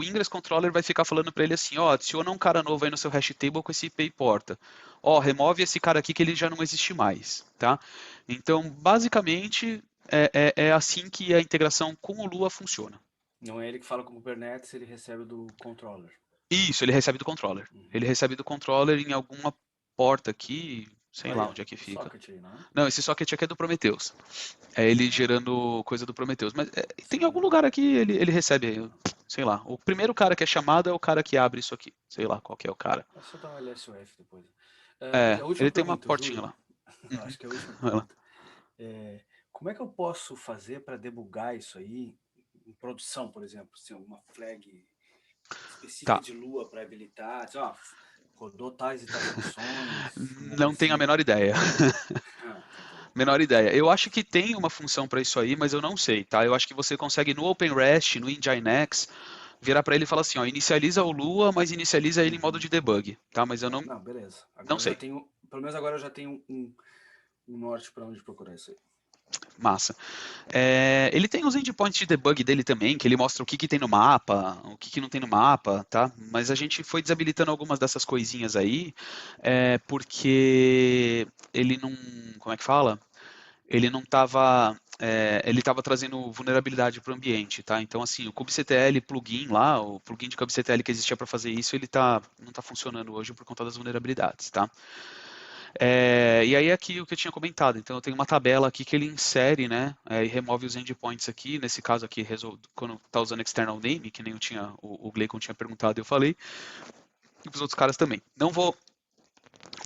Ingress Controller vai ficar falando para ele assim, adiciona um cara novo aí no seu hash table com esse IP porta. Remove esse cara aqui que ele já não existe mais, tá? Então, basicamente, é assim que a integração com o Lua funciona. Não é ele que fala com o Kubernetes, ele recebe do controller. Isso, ele recebe do controller. Ele recebe do controller em alguma porta aqui, sei Aí, lá ó, onde é que o fica. socket aí, não é? Não, esse socket aqui é do Prometheus. É ele Ah, gerando coisa do Prometheus. Mas tem algum sim. lugar aqui, ele recebe, sei lá. O primeiro cara que é chamado é o cara que abre isso aqui. Sei lá qual que é o cara. É só dar um LSOF depois. E É, a última ele tem uma pergunta, portinha Júlio. lá. Acho Uhum. que é a última Vai lá. pergunta. Como é que eu posso fazer para debugar isso aí em produção, por exemplo? Se alguma flag específica Tá. de Lua para habilitar, rodou tais e tais funções, Não tenho a menor ideia. Ah, tá bom. Menor ideia. Eu acho que tem uma função para isso aí, mas eu não sei, tá? Eu acho que você consegue no OpenRest, no Nginx, virar para ele e falar assim, ó, inicializa o Lua, mas inicializa ele em modo de debug, tá? Mas eu Não, beleza. não Agora eu já sei. tenho, pelo menos agora eu já tenho um norte para onde procurar isso aí. Massa. Ele tem os endpoints de debug dele também, que ele mostra o que tem no mapa, o que não tem no mapa, tá? Mas a gente foi desabilitando algumas dessas coisinhas aí, porque ele não, como é que fala? Ele não estava, ele estava trazendo vulnerabilidade para o ambiente, tá? Então, assim, o kubectl plugin lá, o plugin de kubectl que existia para fazer isso, ele não está funcionando hoje por conta das vulnerabilidades, tá? E aí aqui o que eu tinha comentado, então eu tenho uma tabela aqui que ele insere, né, e remove os endpoints aqui, nesse caso aqui, quando está usando external name, que nem o Gleicon tinha perguntado, eu falei, e para os outros caras também. Não vou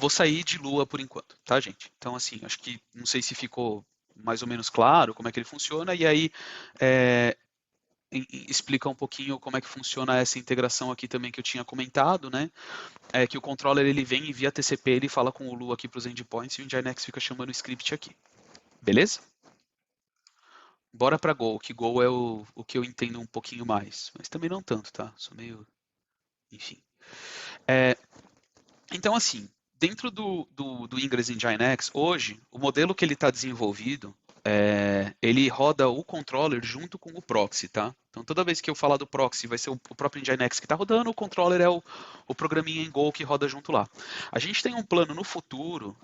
sair de Lua por enquanto, tá, gente? Então, assim, acho que, não sei se ficou mais ou menos claro como é que ele funciona, e aí explica um pouquinho como é que funciona essa integração aqui também que eu tinha comentado, né? Que o controller ele vem e via TCP ele fala com o Lua aqui para os endpoints e o Nginx fica chamando o script aqui. Beleza? Bora para Go, que Go é o que eu entendo um pouquinho mais, mas também não tanto, tá? Sou meio, enfim. Então, assim, dentro do Ingress Nginx, hoje, o modelo que ele está desenvolvido, ele roda o controller junto com o proxy, tá? Então, toda vez que eu falar do proxy, vai ser o próprio Nginx que está rodando, o controller é o programinha em Go que roda junto lá. A gente tem um plano no futuro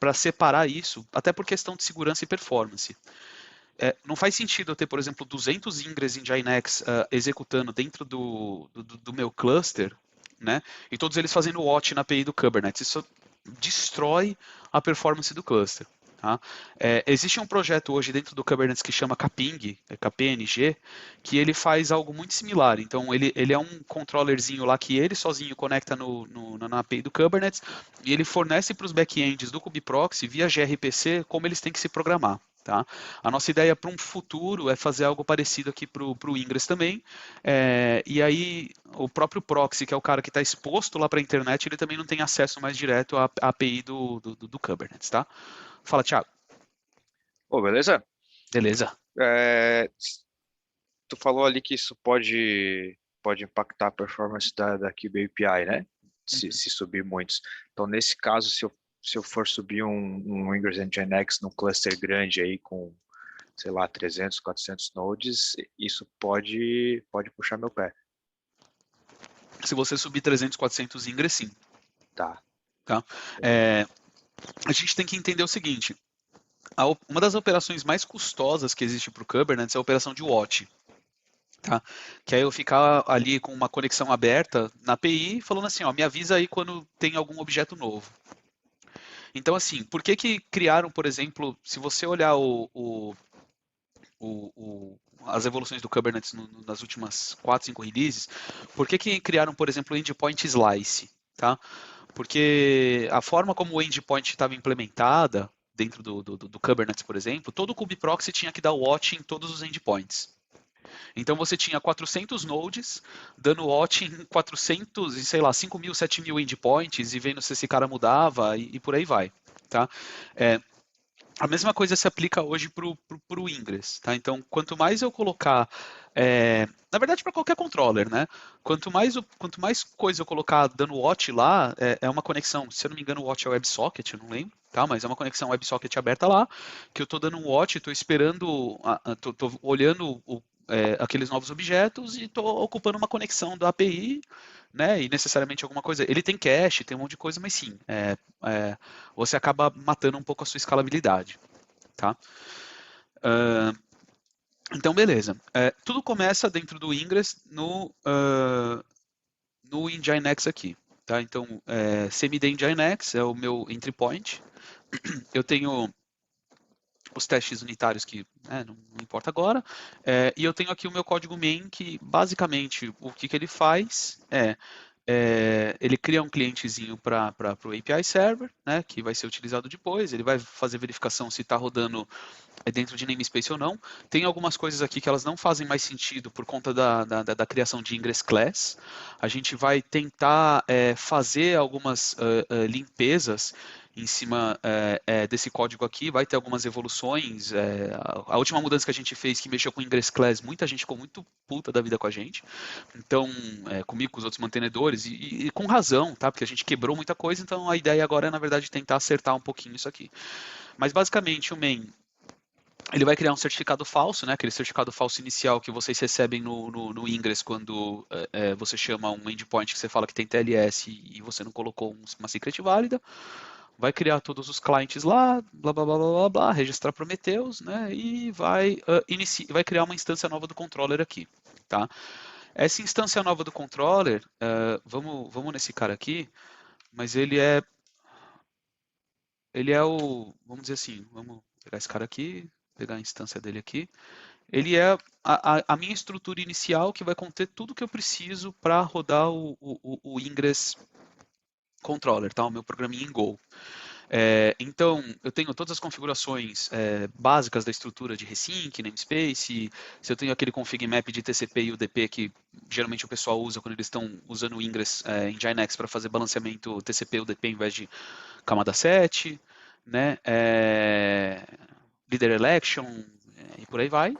para separar isso, até por questão de segurança e performance. Não faz sentido eu ter, por exemplo, 200 Ingress Nginx executando dentro do meu cluster, né? E todos eles fazendo watch na API do Kubernetes. Isso destrói a performance do cluster. Tá? Existe um projeto hoje dentro do Kubernetes que chama Kping, KPNG, que ele faz algo muito similar. Então, ele é um controllerzinho lá que ele sozinho conecta na API do Kubernetes e ele fornece para os backends do kubeproxy via gRPC como eles têm que se programar. Tá? A nossa ideia para um futuro é fazer algo parecido aqui para o Ingress também. E aí, o próprio proxy, que é o cara que está exposto lá para a internet, ele também não tem acesso mais direto à API do Kubernetes. Tá? Fala, Thiago. Ô, beleza? Beleza. Tu falou ali que isso pode impactar a performance da Kube API, né? Se subir muitos. Então, nesse caso, se eu for subir um Ingress Nginx num cluster grande aí com, sei lá, 300, 400 nodes, isso pode puxar meu pé. Se você subir 300, 400 Ingress, sim. Tá. A gente tem que entender o seguinte. Uma das operações mais custosas que existe para o Kubernetes é a operação de watch. Tá? Que aí eu ficar ali com uma conexão aberta na API, falando assim, ó, me avisa aí quando tem algum objeto novo. Então, assim, por que criaram, por exemplo, se você olhar as evoluções do Kubernetes nas últimas 4, 5 releases, por que criaram, por exemplo, o endpoint slice? Tá? Porque a forma como o endpoint estava implementada dentro do Kubernetes, por exemplo, todo o kubeproxy tinha que dar watch em todos os endpoints. Então você tinha 400 nodes dando watch em 400, sei lá, 5.000, 7.000 endpoints e vendo se esse cara mudava e por aí vai. Tá? A mesma coisa se aplica hoje para o Ingress. Tá? Então, quanto mais eu colocar, na verdade para qualquer controller, né? Quanto mais coisa eu colocar dando watch lá, é uma conexão, se eu não me engano o watch é o WebSocket, eu não lembro, tá? Mas é uma conexão WebSocket aberta lá, que eu estou dando um watch, estou esperando, estou olhando aqueles novos objetos e estou ocupando uma conexão da API, né? E necessariamente alguma coisa. Ele tem cache, tem um monte de coisa, mas sim, você acaba matando um pouco a sua escalabilidade, tá? Então, beleza. Tudo começa dentro do Ingress no Nginx aqui, tá? Então, cmd Nginx é o meu entry point. Eu tenho os testes unitários que não importa agora, e eu tenho aqui o meu código main que basicamente o que ele faz ele cria um clientezinho para o API Server, né, que vai ser utilizado depois, ele vai fazer verificação se está rodando dentro de namespace ou não. Tem algumas coisas aqui que elas não fazem mais sentido por conta da criação de Ingress Class. A gente vai tentar fazer algumas limpezas em cima desse código aqui, vai ter algumas evoluções. A última mudança que a gente fez, que mexeu com o Ingress Class, muita gente ficou muito puta da vida com a gente. Então, comigo, com os outros mantenedores, e com razão, tá? Porque a gente quebrou muita coisa, então a ideia agora é, na verdade, tentar acertar um pouquinho isso aqui. Mas, basicamente, o main, ele vai criar um certificado falso, né? Aquele certificado falso inicial que vocês recebem no Ingress quando você chama um endpoint que você fala que tem TLS e você não colocou uma secret válida. Vai criar todos os clientes lá, blá blá blá blá blá, blá, registrar Prometheus, né? E vai criar uma instância nova do controller aqui, tá? Essa instância nova do controller, vamos nesse cara aqui, mas ele é o, vamos dizer assim, vamos pegar esse cara aqui, pegar a instância dele aqui. Ele é a minha estrutura inicial que vai conter tudo que eu preciso para rodar o Ingress controller, tá? O meu programinha em Go. Então, eu tenho todas as configurações básicas da estrutura de resync, namespace, se eu tenho aquele config map de TCP e UDP que geralmente o pessoal usa quando eles estão usando o Ingress em Nginx para fazer balanceamento TCP e UDP em vez de camada 7, né? Leader election e por aí vai,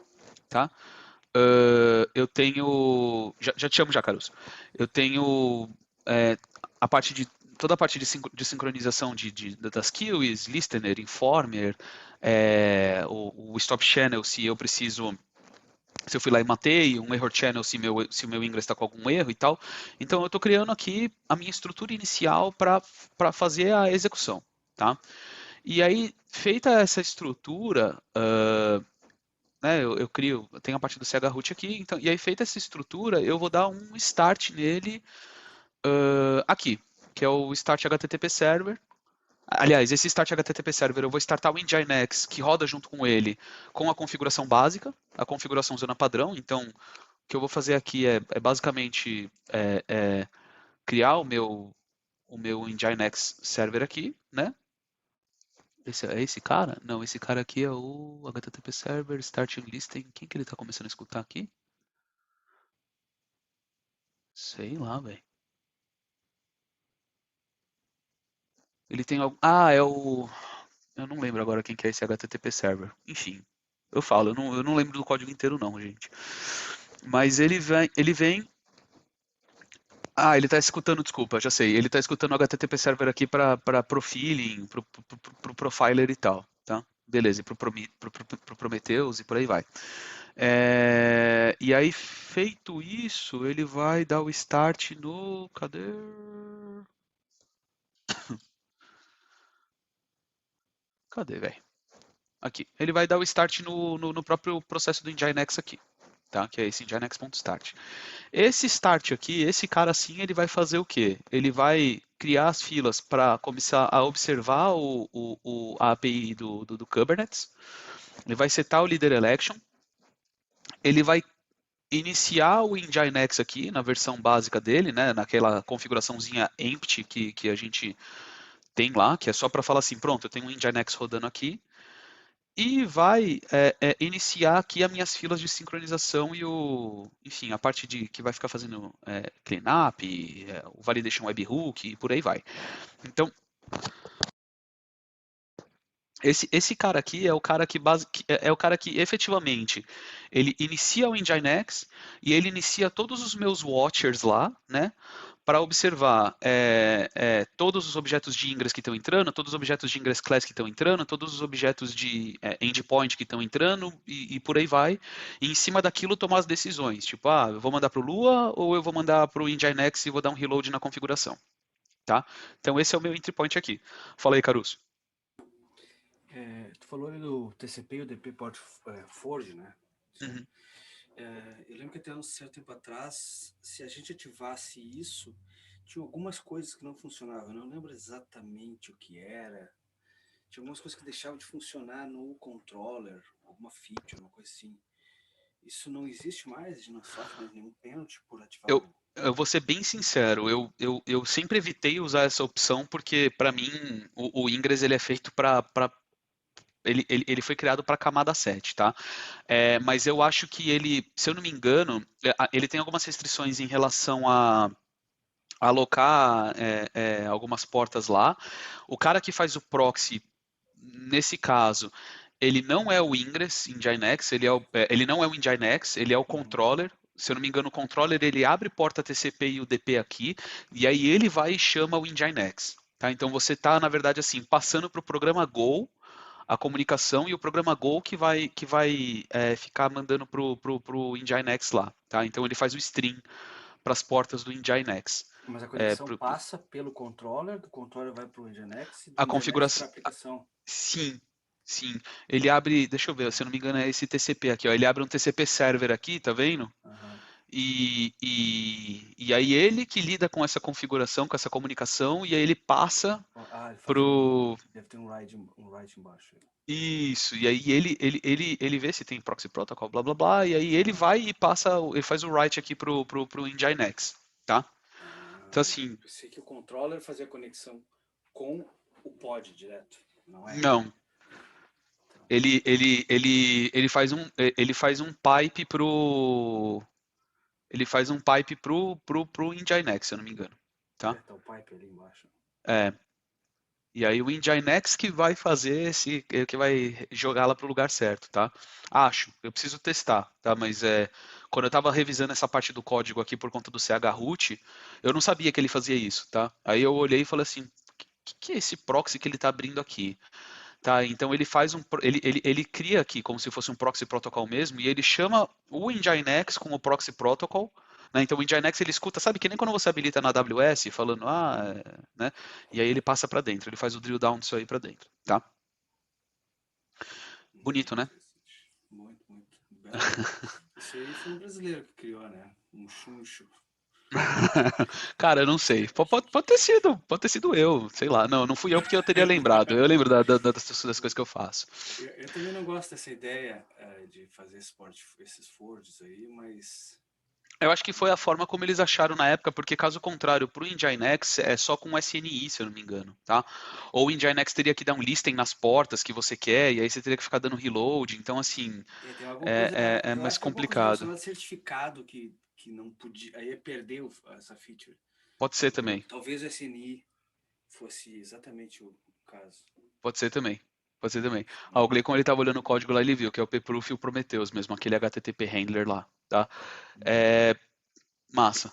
tá? Eu tenho, já te chamo já, Caruso. Eu tenho toda a parte de sincronização das queues, listener, informer, o stop channel se eu preciso, se eu fui lá e matei, um error channel se o meu ingress está com algum erro e tal. Então eu estou criando aqui a minha estrutura inicial para fazer a execução, tá? E aí, feita essa estrutura, né, eu tenho a parte do chroot aqui, então, e aí feita essa estrutura, eu vou dar um start nele aqui, que é o start HTTP server. Aliás, esse start HTTP server eu vou startar o Nginx que roda junto com ele, com a configuração básica, a configuração zona padrão. Então, o que eu vou fazer aqui é basicamente criar o meu Nginx server aqui, né? É esse cara? Não, esse cara aqui é o HTTP Server Starting Listing. Quem que ele tá começando a escutar aqui? Sei lá, velho. Ele tem algo. Ah, é o. Eu não lembro agora quem que é esse HTTP Server. Enfim, eu não lembro do código inteiro não, gente. Mas ele vem. Ah, ele tá escutando, desculpa, já sei. Ele tá escutando o HTTP Server aqui para profiling, pro profiler e tal, tá? Beleza, e pro Prometheus e por aí vai. E aí, feito isso, ele vai dar o start no... Cadê? Cadê, velho? Aqui. Ele vai dar o start no próprio processo do Nginx aqui, tá? Que é esse nginx.start. Esse start aqui, esse cara assim, ele vai fazer o quê? Ele vai criar as filas para começar a observar a API do Kubernetes. Ele vai setar o leader election. Ele vai iniciar o Nginx aqui na versão básica dele, né? Naquela configuraçãozinha empty que a gente tem lá, que é só para falar assim, pronto, eu tenho um Nginx rodando aqui. E vai iniciar aqui as minhas filas de sincronização e enfim, a parte que vai ficar fazendo cleanup, o validation webhook e por aí vai. Então, esse cara aqui é o cara que efetivamente ele inicia o Nginx e ele inicia todos os meus watchers lá, né? Para observar todos os objetos de Ingress que estão entrando, todos os objetos de Ingress Class que estão entrando, todos os objetos de endpoint que estão entrando e por aí vai. E em cima daquilo tomar as decisões. Tipo, eu vou mandar para o Lua ou eu vou mandar para o Nginx e vou dar um reload na configuração. Tá? Então esse é o meu entry point aqui. Fala aí, Caruso. Tu falou ali do TCP e o UDP Port Forge, né? Uhum. Eu lembro que até um certo tempo atrás, se a gente ativasse isso, tinha algumas coisas que não funcionavam. Eu não lembro exatamente o que era. Tinha algumas coisas que deixavam de funcionar no controller, alguma feature, uma coisa assim. Isso não existe mais? A gente não sofre mais nenhum pênalti por ativar? Eu vou ser bem sincero, eu sempre evitei usar essa opção porque, para mim, o Ingress ele é feito para... Ele foi criado para camada 7, tá? Mas eu acho que ele, se eu não me engano, ele tem algumas restrições em relação alocar algumas portas lá. O cara que faz o proxy, nesse caso, ele não é o Ingress Nginx, ele não é o Nginx, ele é o controller. Se eu não me engano, o controller ele abre porta TCP e UDP aqui, e aí ele vai e chama o Nginx. Tá? Então você está, na verdade, assim, passando para o programa Go a comunicação e o programa Go que vai ficar mandando para o Nginx lá. Tá? Então ele faz o stream para as portas do Nginx. Mas a conexão passa pelo controller, do controller vai para o Nginx, do A Nginx configuração. para a aplicação. Sim, sim. Ele abre, deixa eu ver, se eu não me engano é esse TCP aqui, ó. Ele abre um TCP server aqui, tá vendo? Aham. E aí ele que lida com essa configuração, com essa comunicação, e aí ele passa Ele faz pro. deve ter um write embaixo. Isso, e aí ele vê se tem proxy protocol, blá blá blá, e aí ele vai e passa, ele faz o write aqui pro Nginx, tá? Então assim. Pensei que o controller fazia conexão com o pod direto, não é? Não. Ele faz um pipe pro. Ele faz um pipe pro Nginx, se eu não me engano. Tá? Tá o pipe ali embaixo. É. E aí o Nginx que vai fazer que vai jogá-la pro lugar certo, tá? Acho, eu preciso testar, tá? Mas quando eu estava revisando essa parte do código aqui por conta do chroot, eu não sabia que ele fazia isso, tá? Aí eu olhei e falei assim, que é esse proxy que ele está abrindo aqui? Tá, então ele faz ele cria aqui como se fosse um proxy protocol mesmo, e ele chama o Nginx com o proxy protocol, né? Então o Nginx ele escuta, sabe que nem quando você habilita na AWS, falando, né? E aí ele passa para dentro, ele faz o drill down disso aí para dentro, tá? Bonito, né? Muito, muito. Belo. Isso aí foi um brasileiro que criou, né? Um chuncho. Cara, eu não sei. Pode ter sido eu, sei lá. Não fui eu porque eu teria lembrado. Eu lembro das coisas que eu faço. Eu também não gosto dessa ideia de fazer esses forges aí, mas Eu acho que foi a forma como eles acharam na época, porque caso contrário, para o Nginx é só com SNI, se eu não me engano, tá? Ou o Nginx teria que dar um listing nas portas que você quer, e aí você teria que ficar dando reload, então assim, tem alguma coisa é eu mais acho que alguma coisa complicado. relacionada a certificado que não podia, aí perdeu essa feature. Pode ser também, Talvez o SNI fosse exatamente o caso. pode ser também. Pode ser também. O Gleicon ele tava olhando o código lá e ele viu que é o pproof e o Prometheus mesmo, aquele HTTP handler lá, tá? Massa.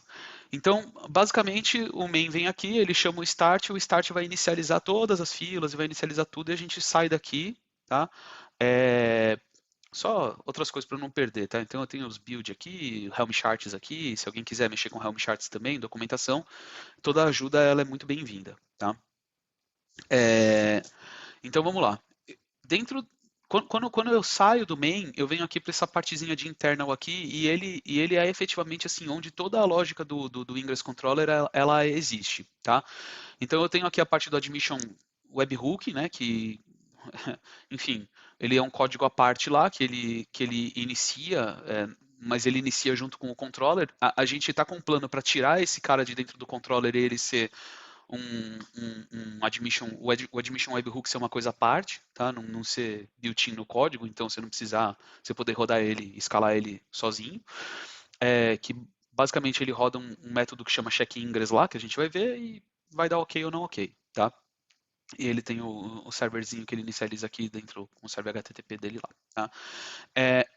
Então, basicamente, o main vem aqui, ele chama o start vai inicializar todas as filas e vai inicializar tudo e a gente sai daqui, tá? Só outras coisas para não perder, tá? Então eu tenho os build aqui, Helm charts aqui, se alguém quiser mexer com Helm charts também, documentação, toda ajuda ela é muito bem-vinda, tá? Então vamos lá. Dentro quando eu saio do main, eu venho aqui para essa partezinha de internal aqui e ele é efetivamente assim onde toda a lógica do Ingress Controller ela existe, tá? Então eu tenho aqui a parte do admission webhook, né? Que enfim, ele é um código à parte lá que ele inicia, mas ele inicia junto com o controller. A gente está com um plano para tirar esse cara de dentro do controller e ele ser um admission, o admission webhook ser uma coisa à parte, tá? Não ser built-in no código, então você não precisar, você poder rodar ele, escalar ele sozinho. Que basicamente ele roda um método que chama check ingress lá, que a gente vai ver e vai dar ok ou não ok, tá? E ele tem o serverzinho que ele inicializa aqui dentro com o server HTTP dele lá, tá?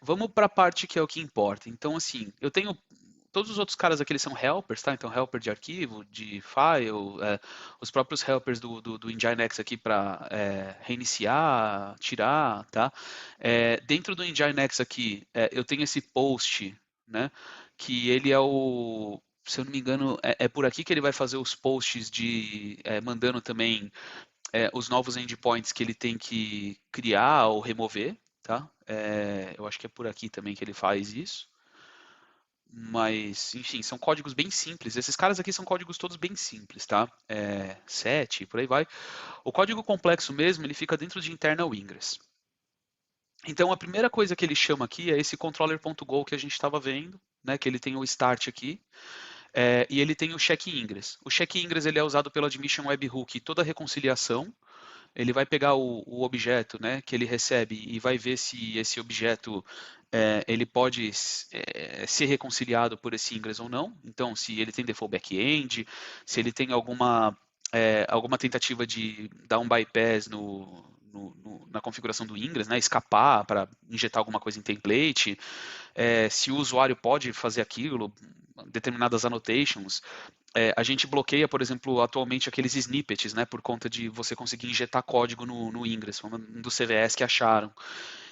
Vamos para a parte que é o que importa. Então, assim, eu tenho todos os outros caras aqui eles são helpers, tá? Então, helper de arquivo, de file, os próprios helpers do Nginx aqui para reiniciar, tirar, tá? Dentro do Nginx aqui, eu tenho esse post, né? Que ele é o, se eu não me engano, é por aqui que ele vai fazer os posts de mandando também os novos endpoints que ele tem que criar ou remover, tá? Eu acho que é por aqui também que ele faz isso. Mas, enfim, são códigos bem simples. Esses caras aqui são códigos todos bem simples, tá? 7, por aí vai. O código complexo mesmo, ele fica dentro de internal ingress. Então, a primeira coisa que ele chama aqui é esse controller.go que a gente estava vendo, né? Que ele tem o start aqui. E ele tem o check ingress. O check ingress ele é usado pelo admission webhook e toda a reconciliação. ele vai pegar o objeto, né, que ele recebe e vai ver se esse objeto ele pode ser reconciliado por esse ingress ou não. Então, se ele tem default back-end, se ele tem alguma tentativa de dar um bypass na configuração do ingress, né, escapar para injetar alguma coisa em template, se o usuário pode fazer aquilo, determinadas annotations. A gente bloqueia, por exemplo, atualmente aqueles snippets, né, por conta de você conseguir injetar código no ingress, foi um dos CVEs que acharam.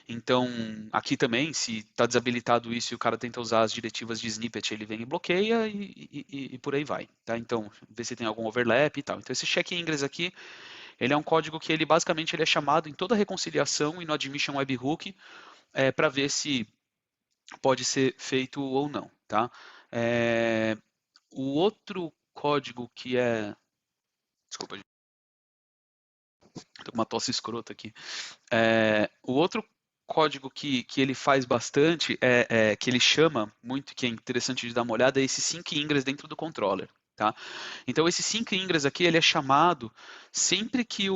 Então, aqui também, se está desabilitado isso e o cara tenta usar as diretivas de snippet, ele vem e bloqueia e por aí vai. Tá? Então, vê se tem algum overlap e tal. Então, esse check ingress aqui, ele é um código que ele basicamente ele é chamado em toda reconciliação e no admission webhook para ver se pode ser feito ou não. Tá? O outro código que é... Desculpa, gente. Tô com uma tosse escrota aqui. O outro código que ele faz bastante, que ele chama muito, que é interessante de dar uma olhada, é esse sync ingress dentro do controller. Tá? Então, esse sync ingress aqui, ele é chamado sempre que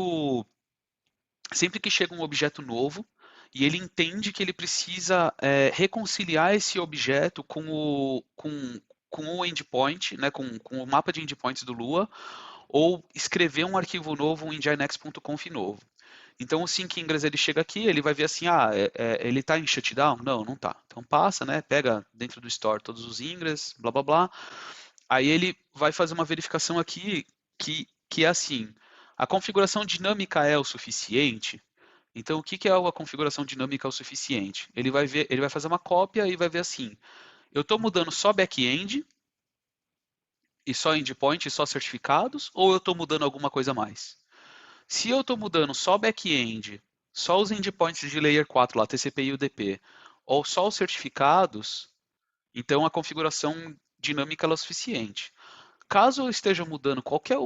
chega um objeto novo e ele entende que ele precisa reconciliar esse objeto com o endpoint, né, com o mapa de endpoints do Lua, ou escrever um arquivo novo, um nginx.conf novo. Então o sync ingress ele chega aqui, ele vai ver assim, ele está em shutdown? Não, não está. Então passa, né, pega dentro do store todos os ingress, blá blá blá. Aí ele vai fazer uma verificação aqui que é assim, a configuração dinâmica é o suficiente? Então o que é a configuração dinâmica o suficiente? Ele vai fazer uma cópia e vai ver assim, eu estou mudando só back-end e só endpoint e só certificados, ou eu estou mudando alguma coisa a mais? Se eu estou mudando só back-end, só os endpoints de layer 4 lá, TCP e UDP, ou só os certificados, então a configuração dinâmica é o suficiente. Caso eu esteja mudando qualquer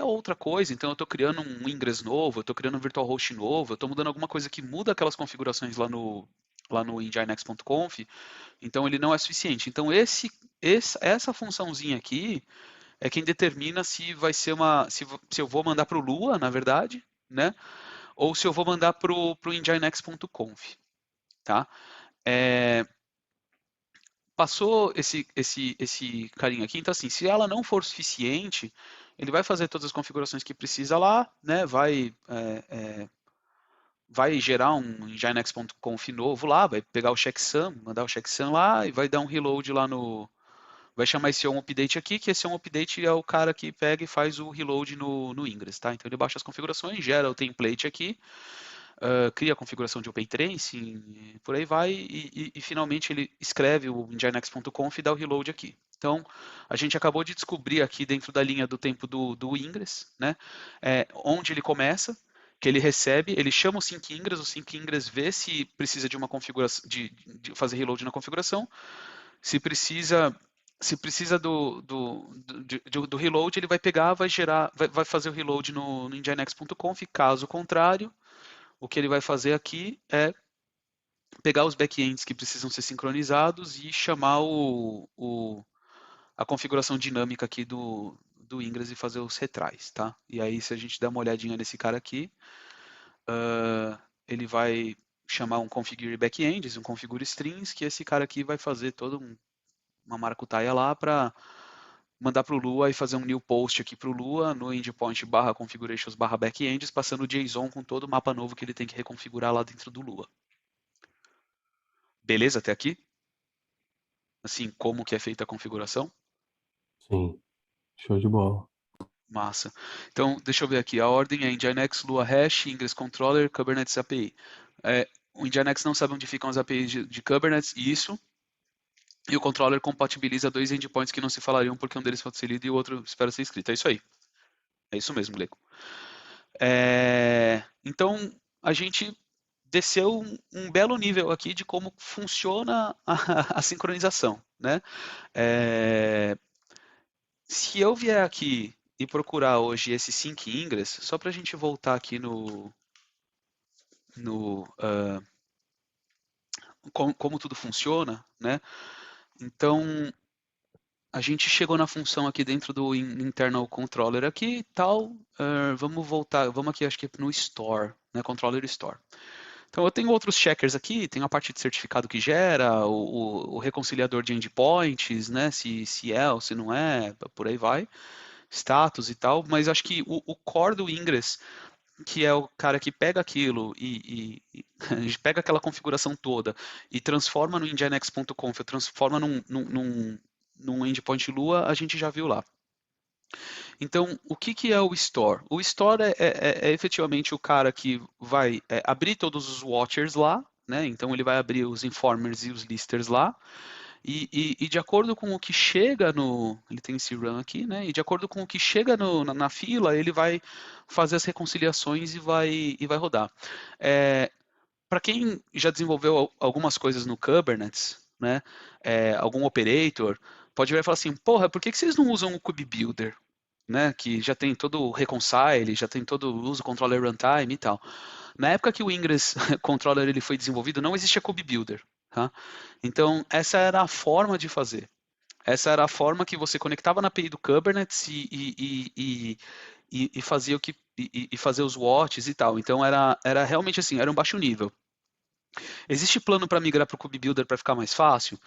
outra coisa, então eu estou criando um ingress novo, eu estou criando um virtual host novo, eu estou mudando alguma coisa que muda aquelas configurações lá no nginx.conf, então ele não é suficiente. Então essa funçãozinha aqui é quem determina se vai ser se eu vou mandar para o Lua, na verdade, né? Ou se eu vou mandar para o nginx.conf, tá? Passou esse carinha aqui, então assim, se ela não for suficiente, ele vai fazer todas as configurações que precisa lá, né? Vai gerar um nginx.conf novo lá, vai pegar o checksum, mandar o checksum lá e vai dar um reload lá vai chamar esse onUpdate aqui, que esse onUpdate é o cara que pega e faz o reload no ingress, tá? Então ele baixa as configurações, gera o template aqui, cria a configuração de OpenTracing, por aí vai, e finalmente ele escreve o nginx.conf e dá o reload aqui. Então, a gente acabou de descobrir aqui dentro da linha do tempo do ingress, né, onde ele começa, que ele recebe, ele chama o sync ingress vê se precisa de uma configuração, de fazer reload na configuração, se precisa do reload, ele vai pegar, vai fazer o reload no nginx.conf, caso contrário, o que ele vai fazer aqui é pegar os backends que precisam ser sincronizados e chamar a configuração dinâmica aqui do ingress e fazer os retries, tá? E aí, se a gente der uma olhadinha nesse cara aqui, ele vai chamar um configure backends, um configure strings, que esse cara aqui vai fazer toda uma maracutaia lá para mandar para o Lua e fazer um new post aqui para o Lua no endpoint /configurations /backends, passando o JSON com todo o mapa novo que ele tem que reconfigurar lá dentro do Lua. Beleza até aqui? Assim, como que é feita a configuração? Sim, show de bola. Massa. Então, deixa eu ver aqui. A ordem é Nginx, Lua Hash, Ingress Controller, Kubernetes API. O Nginx não sabe onde ficam as APIs de Kubernetes, isso. E o controller compatibiliza dois endpoints que não se falariam porque um deles pode ser lido e o outro espera ser escrito. É isso aí. É isso mesmo, Leco. Então, a gente desceu um belo nível aqui de como funciona a sincronização, né? Se eu vier aqui e procurar hoje esse sync ingress, só para a gente voltar aqui como tudo funciona, né? Então, a gente chegou na função aqui dentro do internal controller aqui, tal, vamos voltar, vamos aqui, acho que no store, né, controller store. Então eu tenho outros checkers aqui, tenho a parte de certificado que gera, o reconciliador de endpoints, né, se é ou se não é, por aí vai, status e tal, mas acho que o core do Ingress, que é o cara que pega aquilo e pega aquela configuração toda e transforma no nginx.conf, transforma num endpoint Lua, a gente já viu lá. Então, o que é o Store? O Store é efetivamente o cara que vai abrir todos os watchers lá, né? Então ele vai abrir os informers e os listers lá, e de acordo com o que chega no. Ele tem esse run aqui, né? E de acordo com o que chega na fila, ele vai fazer as reconciliações e vai rodar. Para quem já desenvolveu algumas coisas no Kubernetes, né? Algum operator, pode vir e falar assim: porra, por que vocês não usam o KubeBuilder? Né, que já tem todo o reconcile, já tem todo o uso controller runtime e tal. Na época que o Ingress controller ele foi desenvolvido, não existia KubeBuilder. Tá? Então, essa era a forma de fazer. Essa era a forma que você conectava na API do Kubernetes e fazia fazia os watches e tal. Então, era realmente assim, era um baixo nível. Existe plano para migrar para o KubeBuilder para ficar mais fácil?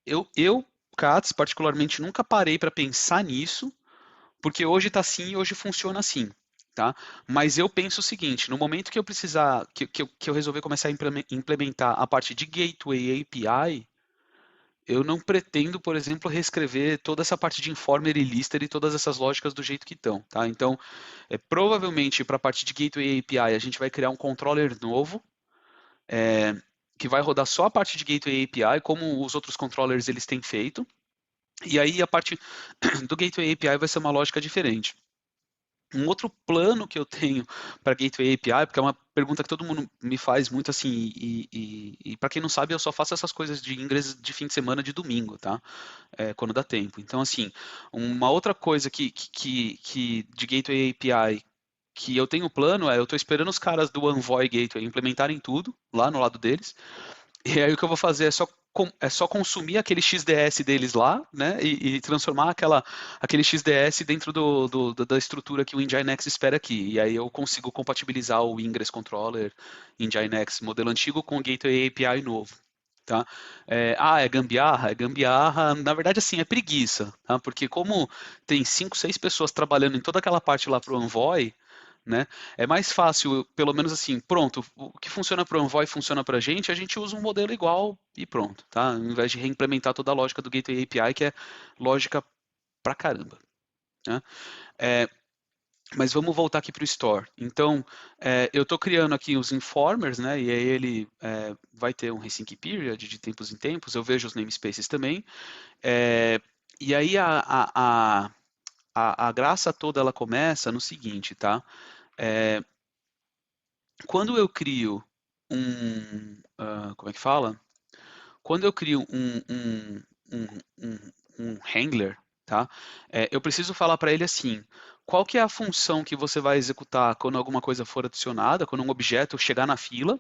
Eu, Katz, particularmente, nunca parei para pensar nisso, porque hoje está assim e hoje funciona assim, tá? Mas eu penso o seguinte, no momento que eu precisar, que eu resolver começar a implementar a parte de Gateway API, eu não pretendo, por exemplo, reescrever toda essa parte de Informer e Lister e todas essas lógicas do jeito que estão, tá? Então, provavelmente para a parte de Gateway API a gente vai criar um controller novo, que vai rodar só a parte de Gateway API, como os outros controllers eles têm feito, e aí a parte do Gateway API vai ser uma lógica diferente. Um outro plano que eu tenho para Gateway API, porque é uma pergunta que todo mundo me faz muito assim, e para quem não sabe, eu só faço essas coisas de inglês de fim de semana, de domingo, tá? Quando dá tempo. Então, assim, uma outra coisa que de Gateway API que eu tenho plano eu estou esperando os caras do Envoy Gateway implementarem tudo lá no lado deles, e aí o que eu vou fazer é só consumir aquele XDS deles lá, né, e transformar aquele XDS dentro da estrutura que o Nginx espera aqui. E aí eu consigo compatibilizar o Ingress Controller Nginx modelo antigo com o Gateway API novo. Tá? É gambiarra? É gambiarra. Na verdade, assim, é preguiça. Tá? Porque como tem 5, 6 pessoas trabalhando em toda aquela parte lá para o Envoy, né? É mais fácil, pelo menos assim, pronto, o que funciona para o Envoy funciona para a gente usa um modelo igual e pronto, tá? Ao invés de reimplementar toda a lógica do Gateway API, que é lógica pra caramba. Né? Mas vamos voltar aqui para o Store. Então, eu estou criando aqui os informers, né? E aí ele vai ter um resync period de tempos em tempos, eu vejo os namespaces também. E aí a graça toda ela começa no seguinte, tá? Quando eu crio como é que fala? Quando eu crio um handler, tá? Eu preciso falar para ele assim, qual que é a função que você vai executar quando alguma coisa for adicionada, quando um objeto chegar na fila,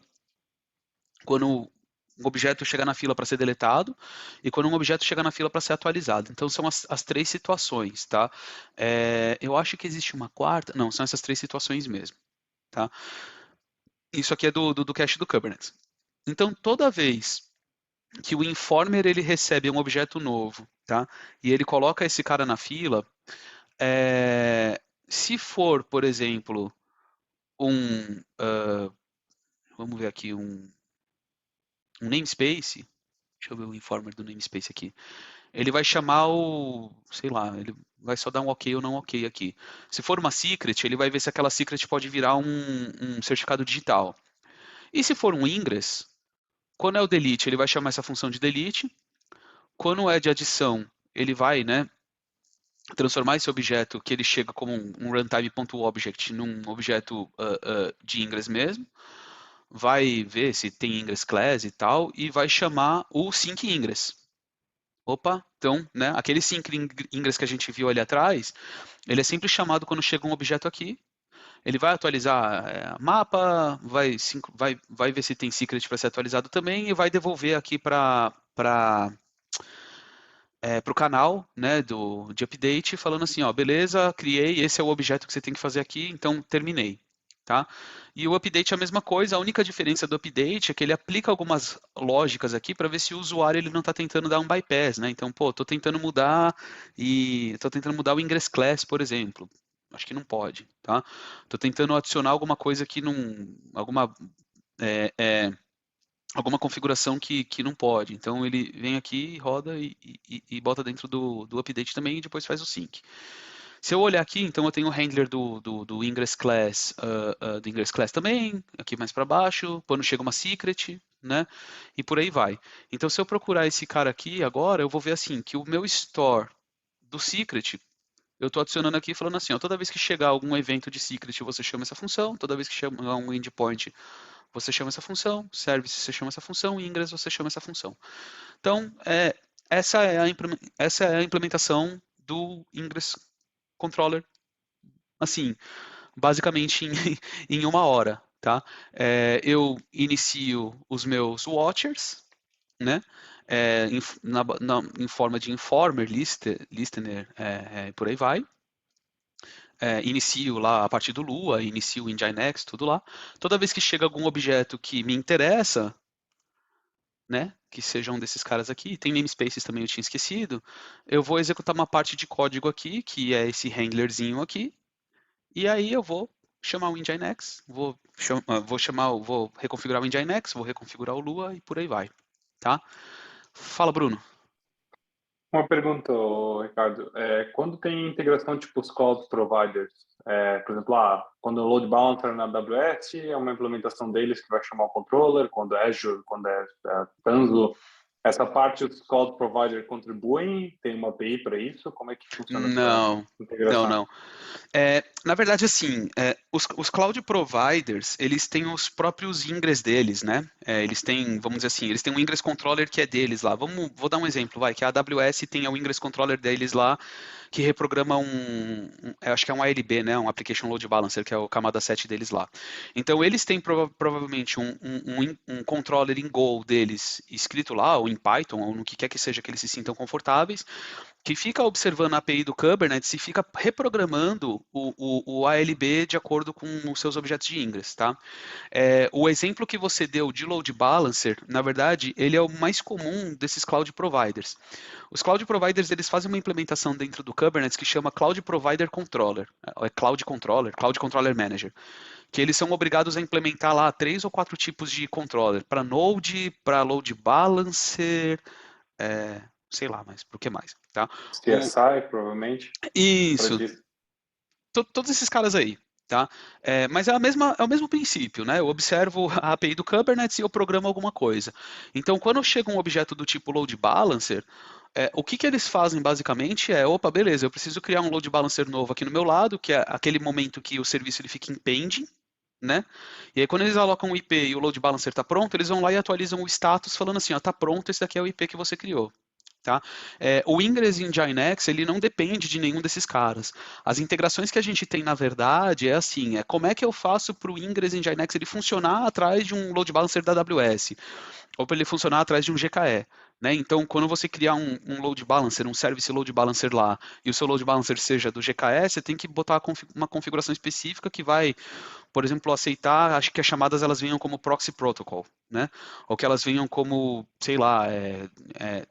quando um objeto chegar na fila para ser deletado e quando um objeto chegar na fila para ser atualizado. Então são as 3 situações, tá? Eu acho que existe uma quarta, não, são essas 3 situações mesmo, tá? Isso aqui é do cache do Kubernetes. Então toda vez que o informer ele recebe um objeto novo, tá? E ele coloca esse cara na fila, se for, por exemplo, vamos ver aqui, um namespace, deixa eu ver o informer do namespace aqui, ele vai chamar sei lá, ele vai só dar um ok ou não ok aqui. Se for uma secret, ele vai ver se aquela secret pode virar um certificado digital. E se for um ingress, quando é o delete, ele vai chamar essa função de delete. Quando é de adição, ele vai, né, transformar esse objeto que ele chega como um runtime.object num objeto de ingress mesmo, vai ver se tem ingress class e tal, e vai chamar o sync ingress. Opa, então, né, aquele sync ingress que a gente viu ali atrás, ele é sempre chamado quando chega um objeto aqui, ele vai atualizar mapa, vai ver se tem secret para ser atualizado também, e vai devolver aqui para para o canal, né, de update, falando assim, ó, beleza, criei, esse é o objeto que você tem que fazer aqui, então terminei, tá? E o update é a mesma coisa, a única diferença do update é que ele aplica algumas lógicas aqui para ver se o usuário ele não está tentando dar um bypass, né? Então, pô, estou tentando mudar o ingress class, por exemplo. Acho que não pode, tá? Estou tentando adicionar alguma coisa que não, é, é, alguma configuração que não pode. Então ele vem aqui, roda e bota dentro do update também e depois faz o sync. Se eu olhar aqui, então eu tenho o handler do ingress class, do ingress class também, aqui mais para baixo, quando chega uma secret, né? E por aí vai. Então se eu procurar esse cara aqui agora, eu vou ver assim que o meu store do secret eu estou adicionando aqui falando assim, ó, toda vez que chegar algum evento de secret, você chama essa função, toda vez que chegar um endpoint, você chama essa função, service você chama essa função, ingress você chama essa função. Então, essa é a implementação do ingress controller, assim, basicamente em 1 hora, tá? Eu inicio os meus watchers, né? Em forma de informer, listener, por aí vai. Inicio lá a partir do Lua, inicio o Nginx, tudo lá. Toda vez que chega algum objeto que me interessa, né, que seja um desses caras aqui, tem namespaces também, eu tinha esquecido, eu vou executar uma parte de código aqui, que é esse handlerzinho aqui, e aí eu vou chamar o Nginx, vou reconfigurar o Nginx, vou reconfigurar o Lua e por aí vai, tá? Fala, Bruno. Uma pergunta, ô, Ricardo. Quando tem integração tipo os cloud providers, por exemplo, quando o load balancer na AWS é uma implementação deles que vai chamar o controller, quando é Azure, quando é Tanzu, essa parte os cloud providers contribuem? Tem uma API para isso? Como é que funciona essa Não, integração? não. Na verdade, assim, os cloud providers, eles têm os próprios ingress deles, né? Eles têm, vamos dizer assim, eles têm um ingress controller que é deles lá. Vou dar um exemplo, vai, que a AWS tem o ingress controller deles lá, que reprograma acho que é um ALB, né? Um Application Load Balancer, que é o camada 7 deles lá. Então, eles têm provavelmente um controller em Go deles escrito lá, ou em Python, ou no que quer que seja que eles se sintam confortáveis, que fica observando a API do Kubernetes e fica reprogramando o ALB de acordo com os seus objetos de ingress, tá? O exemplo que você deu de load balancer, na verdade, ele é o mais comum desses cloud providers. Os cloud providers, eles fazem uma implementação dentro do Kubernetes que chama Cloud Provider Controller, Cloud Controller Manager, que eles são obrigados a implementar lá 3 ou 4 tipos de controller, para Node, para load balancer, sei lá, mas por que mais, tá? CSI, provavelmente. Isso, todos esses caras aí, tá? Mas é o mesmo princípio, né? Eu observo a API do Kubernetes e eu programo alguma coisa. Então, quando chega um objeto do tipo load balancer, o que eles fazem basicamente opa, beleza, eu preciso criar um load balancer novo aqui no meu lado, que é aquele momento que o serviço ele fica em pending, né? E aí quando eles alocam o IP e o load balancer está pronto, eles vão lá e atualizam o status falando assim, ó, tá pronto, esse daqui é o IP que você criou. Tá? O Ingress Nginx ele não depende de nenhum desses caras. As integrações que a gente tem, na verdade, como é que eu faço para o Ingress Nginx ele funcionar atrás de um load balancer da AWS, ou para ele funcionar atrás de um GKE. Né? Então, quando você criar um load balancer, um service load balancer lá, e o seu load balancer seja do GKE, você tem que botar uma configuração específica que vai, por exemplo, aceitar, acho que as chamadas elas venham como proxy protocol, né? Ou que elas venham como, sei lá,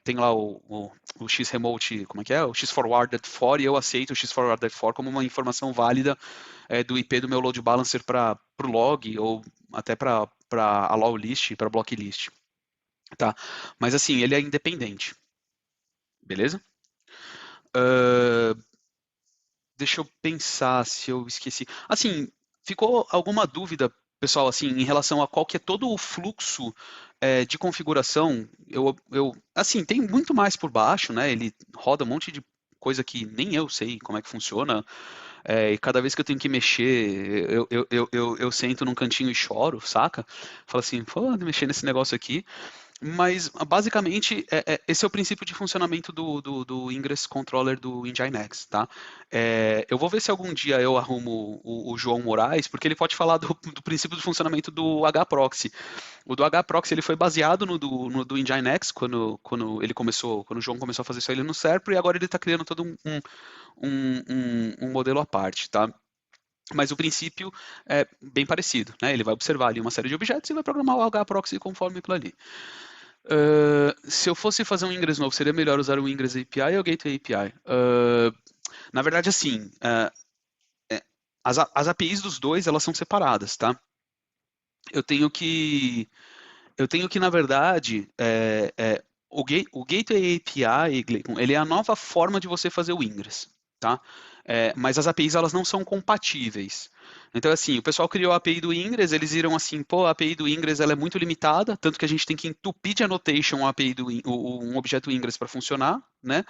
tem lá o X-Remote, como é que é? O X-Forwarded for, e eu aceito o X-Forwarded for como uma informação válida do IP do meu load balancer para o log, ou até para a allow list, para block list. Tá? Mas assim, ele é independente. Beleza? Deixa eu pensar se eu esqueci. Assim, ficou alguma dúvida, pessoal, assim, em relação a qual que é todo o fluxo de configuração? Assim, tem muito mais por baixo, né? Ele roda um monte de coisa que nem eu sei como é que funciona. E cada vez que eu tenho que mexer, eu sento num cantinho e choro, saca? Falo assim, pô, mexer nesse negócio aqui. Mas basicamente esse é o princípio de funcionamento do Ingress Controller do Nginx, tá? Eu vou ver se algum dia eu arrumo o João Moraes, porque ele pode falar do princípio de funcionamento do hproxy. O do hproxy ele foi baseado no do Nginx quando ele começou, quando o João começou a fazer isso ele no Serpro, e agora ele está criando todo um modelo à parte, tá? Mas o princípio é bem parecido, né? Ele vai observar ali uma série de objetos e vai programar o hproxy conforme aquilo ali. Se eu fosse fazer um Ingress novo, seria melhor usar o Ingress API ou o Gateway API? Na verdade, assim, as APIs dos dois, elas são separadas, tá? Eu tenho que, na verdade, o Gateway API, Gleicon, ele é a nova forma de você fazer o Ingress, tá? Mas as APIs, elas não são compatíveis. Então, assim, o pessoal criou a API do Ingress, eles viram assim, pô, a API do Ingress ela é muito limitada, tanto que a gente tem que entupir de annotation um objeto Ingress para funcionar, né?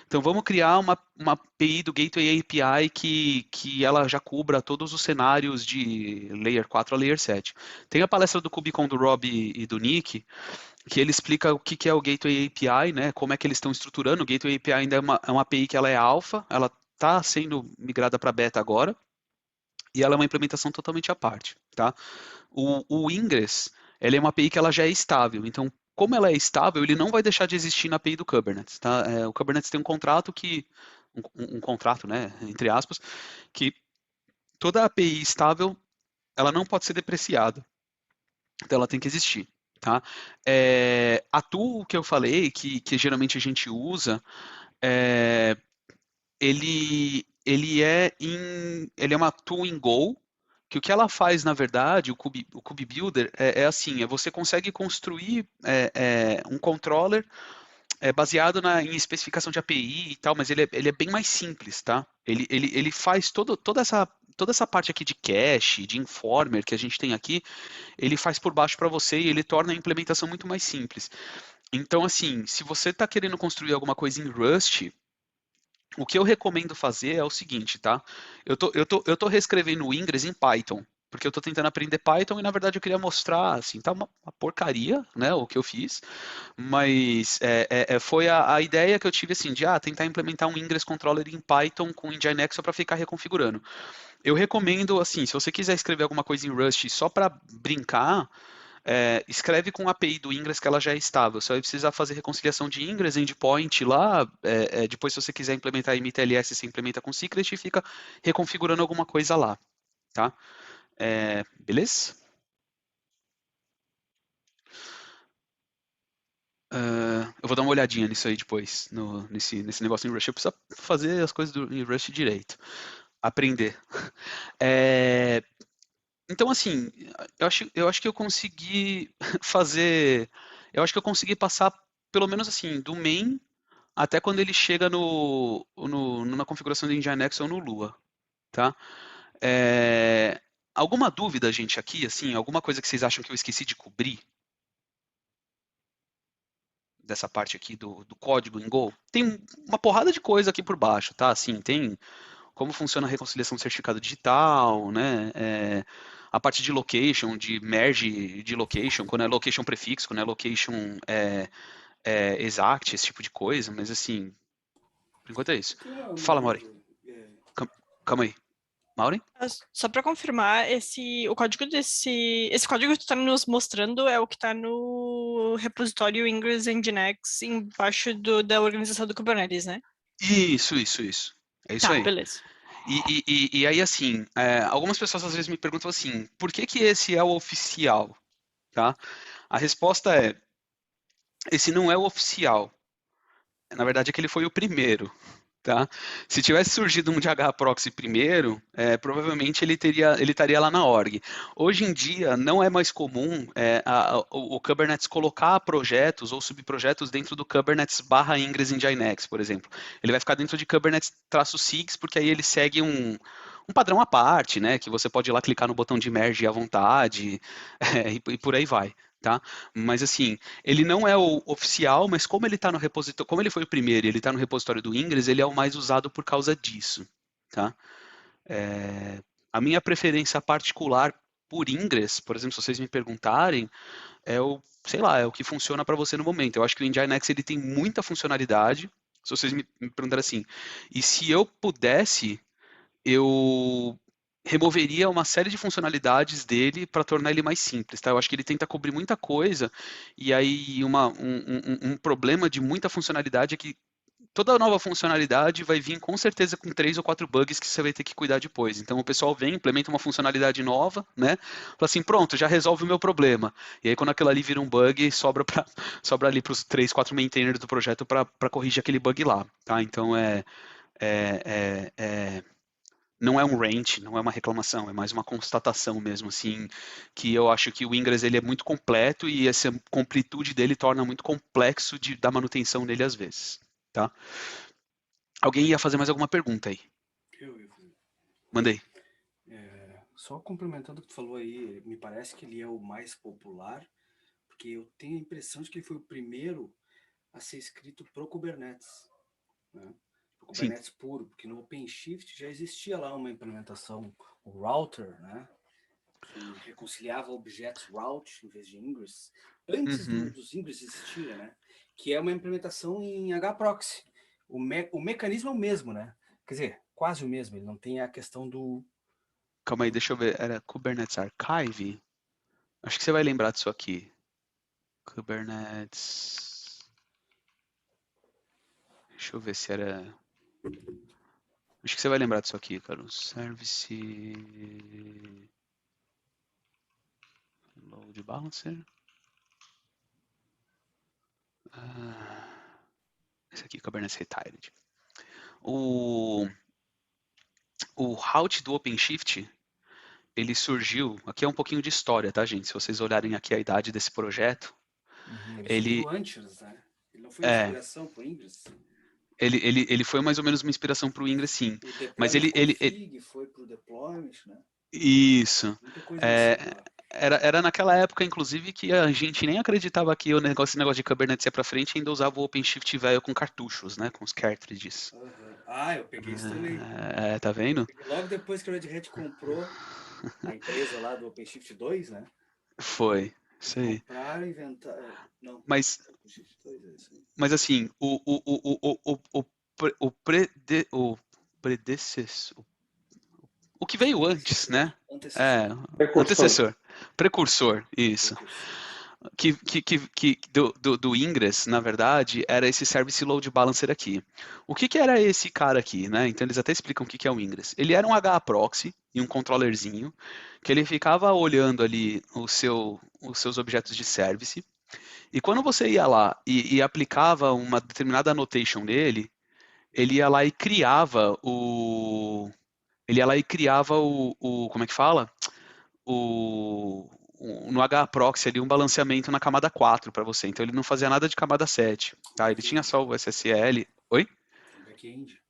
Então, vamos criar uma API do Gateway API que ela já cubra todos os cenários de Layer 4 a Layer 7. Tem a palestra do KubeCon do Rob e do Nick, que ele explica o que é o Gateway API, né? Como é que eles estão estruturando. O Gateway API ainda é uma API que ela é alfa, ela está sendo migrada para beta agora, e ela é uma implementação totalmente à parte, tá? O Ingress, ele é uma API que ela já é estável, então como ela é estável, ele não vai deixar de existir na API do Kubernetes, tá? O Kubernetes tem um contrato um contrato, né, entre aspas, que toda API estável, ela não pode ser depreciada, então ela tem que existir, tá? A tool que eu falei, que geralmente a gente usa, ele é uma tool em Go, que o que ela faz, na verdade, o Kube Builder, assim, você consegue construir um controller baseado em especificação de API e tal, mas ele é bem mais simples, tá? Ele faz toda essa parte aqui de cache, de informer que a gente tem aqui, ele faz por baixo para você e ele torna a implementação muito mais simples. Então, assim, se você está querendo construir alguma coisa em Rust, o que eu recomendo fazer é o seguinte, tá? Eu tô reescrevendo o Ingress em Python, porque eu tô tentando aprender Python e na verdade eu queria mostrar, assim, tá uma porcaria, né, o que eu fiz, mas foi a ideia que eu tive, assim, de tentar implementar um Ingress Controller em Python com Nginx só para ficar reconfigurando. Eu recomendo, assim, se você quiser escrever alguma coisa em Rust só para brincar, escreve com a API do Ingress que ela já é estável. Você vai precisar fazer reconciliação de Ingress, endpoint lá. Depois, se você quiser implementar MTLS, você implementa com Secret e fica reconfigurando alguma coisa lá. Tá? Beleza? Eu vou dar uma olhadinha nisso aí depois, nesse negócio em Rust. Eu preciso fazer as coisas em Rust direito. Aprender. Então, assim, eu acho que eu consegui fazer. Eu acho que eu consegui passar, pelo menos assim, do main até quando ele chega na configuração do Nginx ou no Lua, tá? Alguma dúvida, gente, aqui, assim, alguma coisa que vocês acham que eu esqueci de cobrir? Dessa parte aqui do código em Go? Tem uma porrada de coisa aqui por baixo, tá? Assim, tem como funciona a reconciliação do certificado digital, né? A parte de location, de merge de location, quando é location prefixo, quando é location exact, esse tipo de coisa, mas assim, por enquanto é isso. Tem uma Fala, Mauri. dúvida. Calma aí. Mauri? Só para confirmar, esse código que tu está nos mostrando é o que está no repositório Ingress Nginx embaixo da organização do Kubernetes, né? Isso. É isso aí. Beleza. E aí, assim, algumas pessoas às vezes me perguntam assim, por que esse é o oficial? Tá? A resposta é, esse não é o oficial. Na verdade, é que ele foi o primeiro. Tá? Se tivesse surgido um de hproxy primeiro, provavelmente ele estaria lá na org. Hoje em dia, não é mais comum o Kubernetes colocar projetos ou subprojetos dentro do Kubernetes /Ingress Nginx, por exemplo. Ele vai ficar dentro de Kubernetes-SIGs, porque aí ele segue um padrão à parte, né? Que você pode ir lá clicar no botão de merge à vontade, e por aí vai. Tá? Mas assim, ele não é o oficial, mas como ele está no repositório, como ele foi o primeiro e ele está no repositório do Ingress, ele é o mais usado por causa disso. Tá? A minha preferência particular por Ingress, por exemplo, se vocês me perguntarem, sei lá, é o que funciona para você no momento. Eu acho que o Nginx ele tem muita funcionalidade. Se vocês me perguntarem assim, e se eu pudesse, eu removeria uma série de funcionalidades dele para tornar ele mais simples, tá? Eu acho que ele tenta cobrir muita coisa, e aí um problema de muita funcionalidade é que toda nova funcionalidade vai vir com certeza com 3 ou 4 bugs que você vai ter que cuidar depois. Então o pessoal vem, implementa uma funcionalidade nova, né? Fala assim, pronto, já resolve o meu problema. E aí quando aquilo ali vira um bug, sobra ali para os 3, 4 maintainers do projeto para corrigir aquele bug lá, tá? Então não é um rant, não é uma reclamação, é mais uma constatação mesmo, assim, que eu acho que o Ingress ele é muito completo e essa completude dele torna muito complexo da manutenção dele às vezes, tá? Alguém ia fazer mais alguma pergunta aí? Eu. Mandei. Só complementando o que tu falou aí, me parece que ele é o mais popular, porque eu tenho a impressão de que ele foi o primeiro a ser escrito pro Kubernetes, né? Pro Kubernetes puro, porque no OpenShift já existia lá uma implementação, o router, né? Que reconciliava objetos route em vez de ingress, antes dos ingress existirem, né? Que é uma implementação em HProxy. O mecanismo é o mesmo, né? Quer dizer, quase o mesmo, ele não tem a questão do... Calma aí, deixa eu ver, era Kubernetes Archive? Acho que você vai lembrar disso aqui. Kubernetes... Deixa eu ver se era... Acho que você vai lembrar disso aqui, cara. Service... Load Balancer. Esse aqui, Kubernetes Retired. O route do OpenShift, ele surgiu... Aqui é um pouquinho de história, tá, gente? Se vocês olharem aqui a idade desse projeto, Ele surgiu antes, né? Ele não foi inspiração para o Ingress? Ele foi mais ou menos uma inspiração para o Ingress, sim. O Mas config foi para o deployment, né? Isso. Muita coisa assim, Era naquela época, inclusive, que a gente nem acreditava que esse negócio de Kubernetes ia para frente e ainda usava o OpenShift velho com cartuchos, né? Com os cartridges. Eu peguei isso também. Tá vendo? Logo depois que o Red Hat comprou a empresa lá do OpenShift 2, né? Foi, isso aí. Compraram, inventaram... Não, mas OpenShift 2 é isso aí. Mas assim, o predecessor... O que veio antes, né? Antecessor. Precursor, isso. Do Ingress, na verdade, era esse Service Load Balancer aqui. O que era esse cara aqui, né? Então eles até explicam o que é o Ingress. Ele era um HAProxy e um controllerzinho, que ele ficava olhando ali os seus objetos de service, e quando você ia lá e aplicava uma determinada annotation nele, ele ia lá e criava como é que fala? No HProxy ali um balanceamento na camada 4 para você. Então ele não fazia nada de camada 7, tá? Ele tinha só o SSL. Oi? Back-end.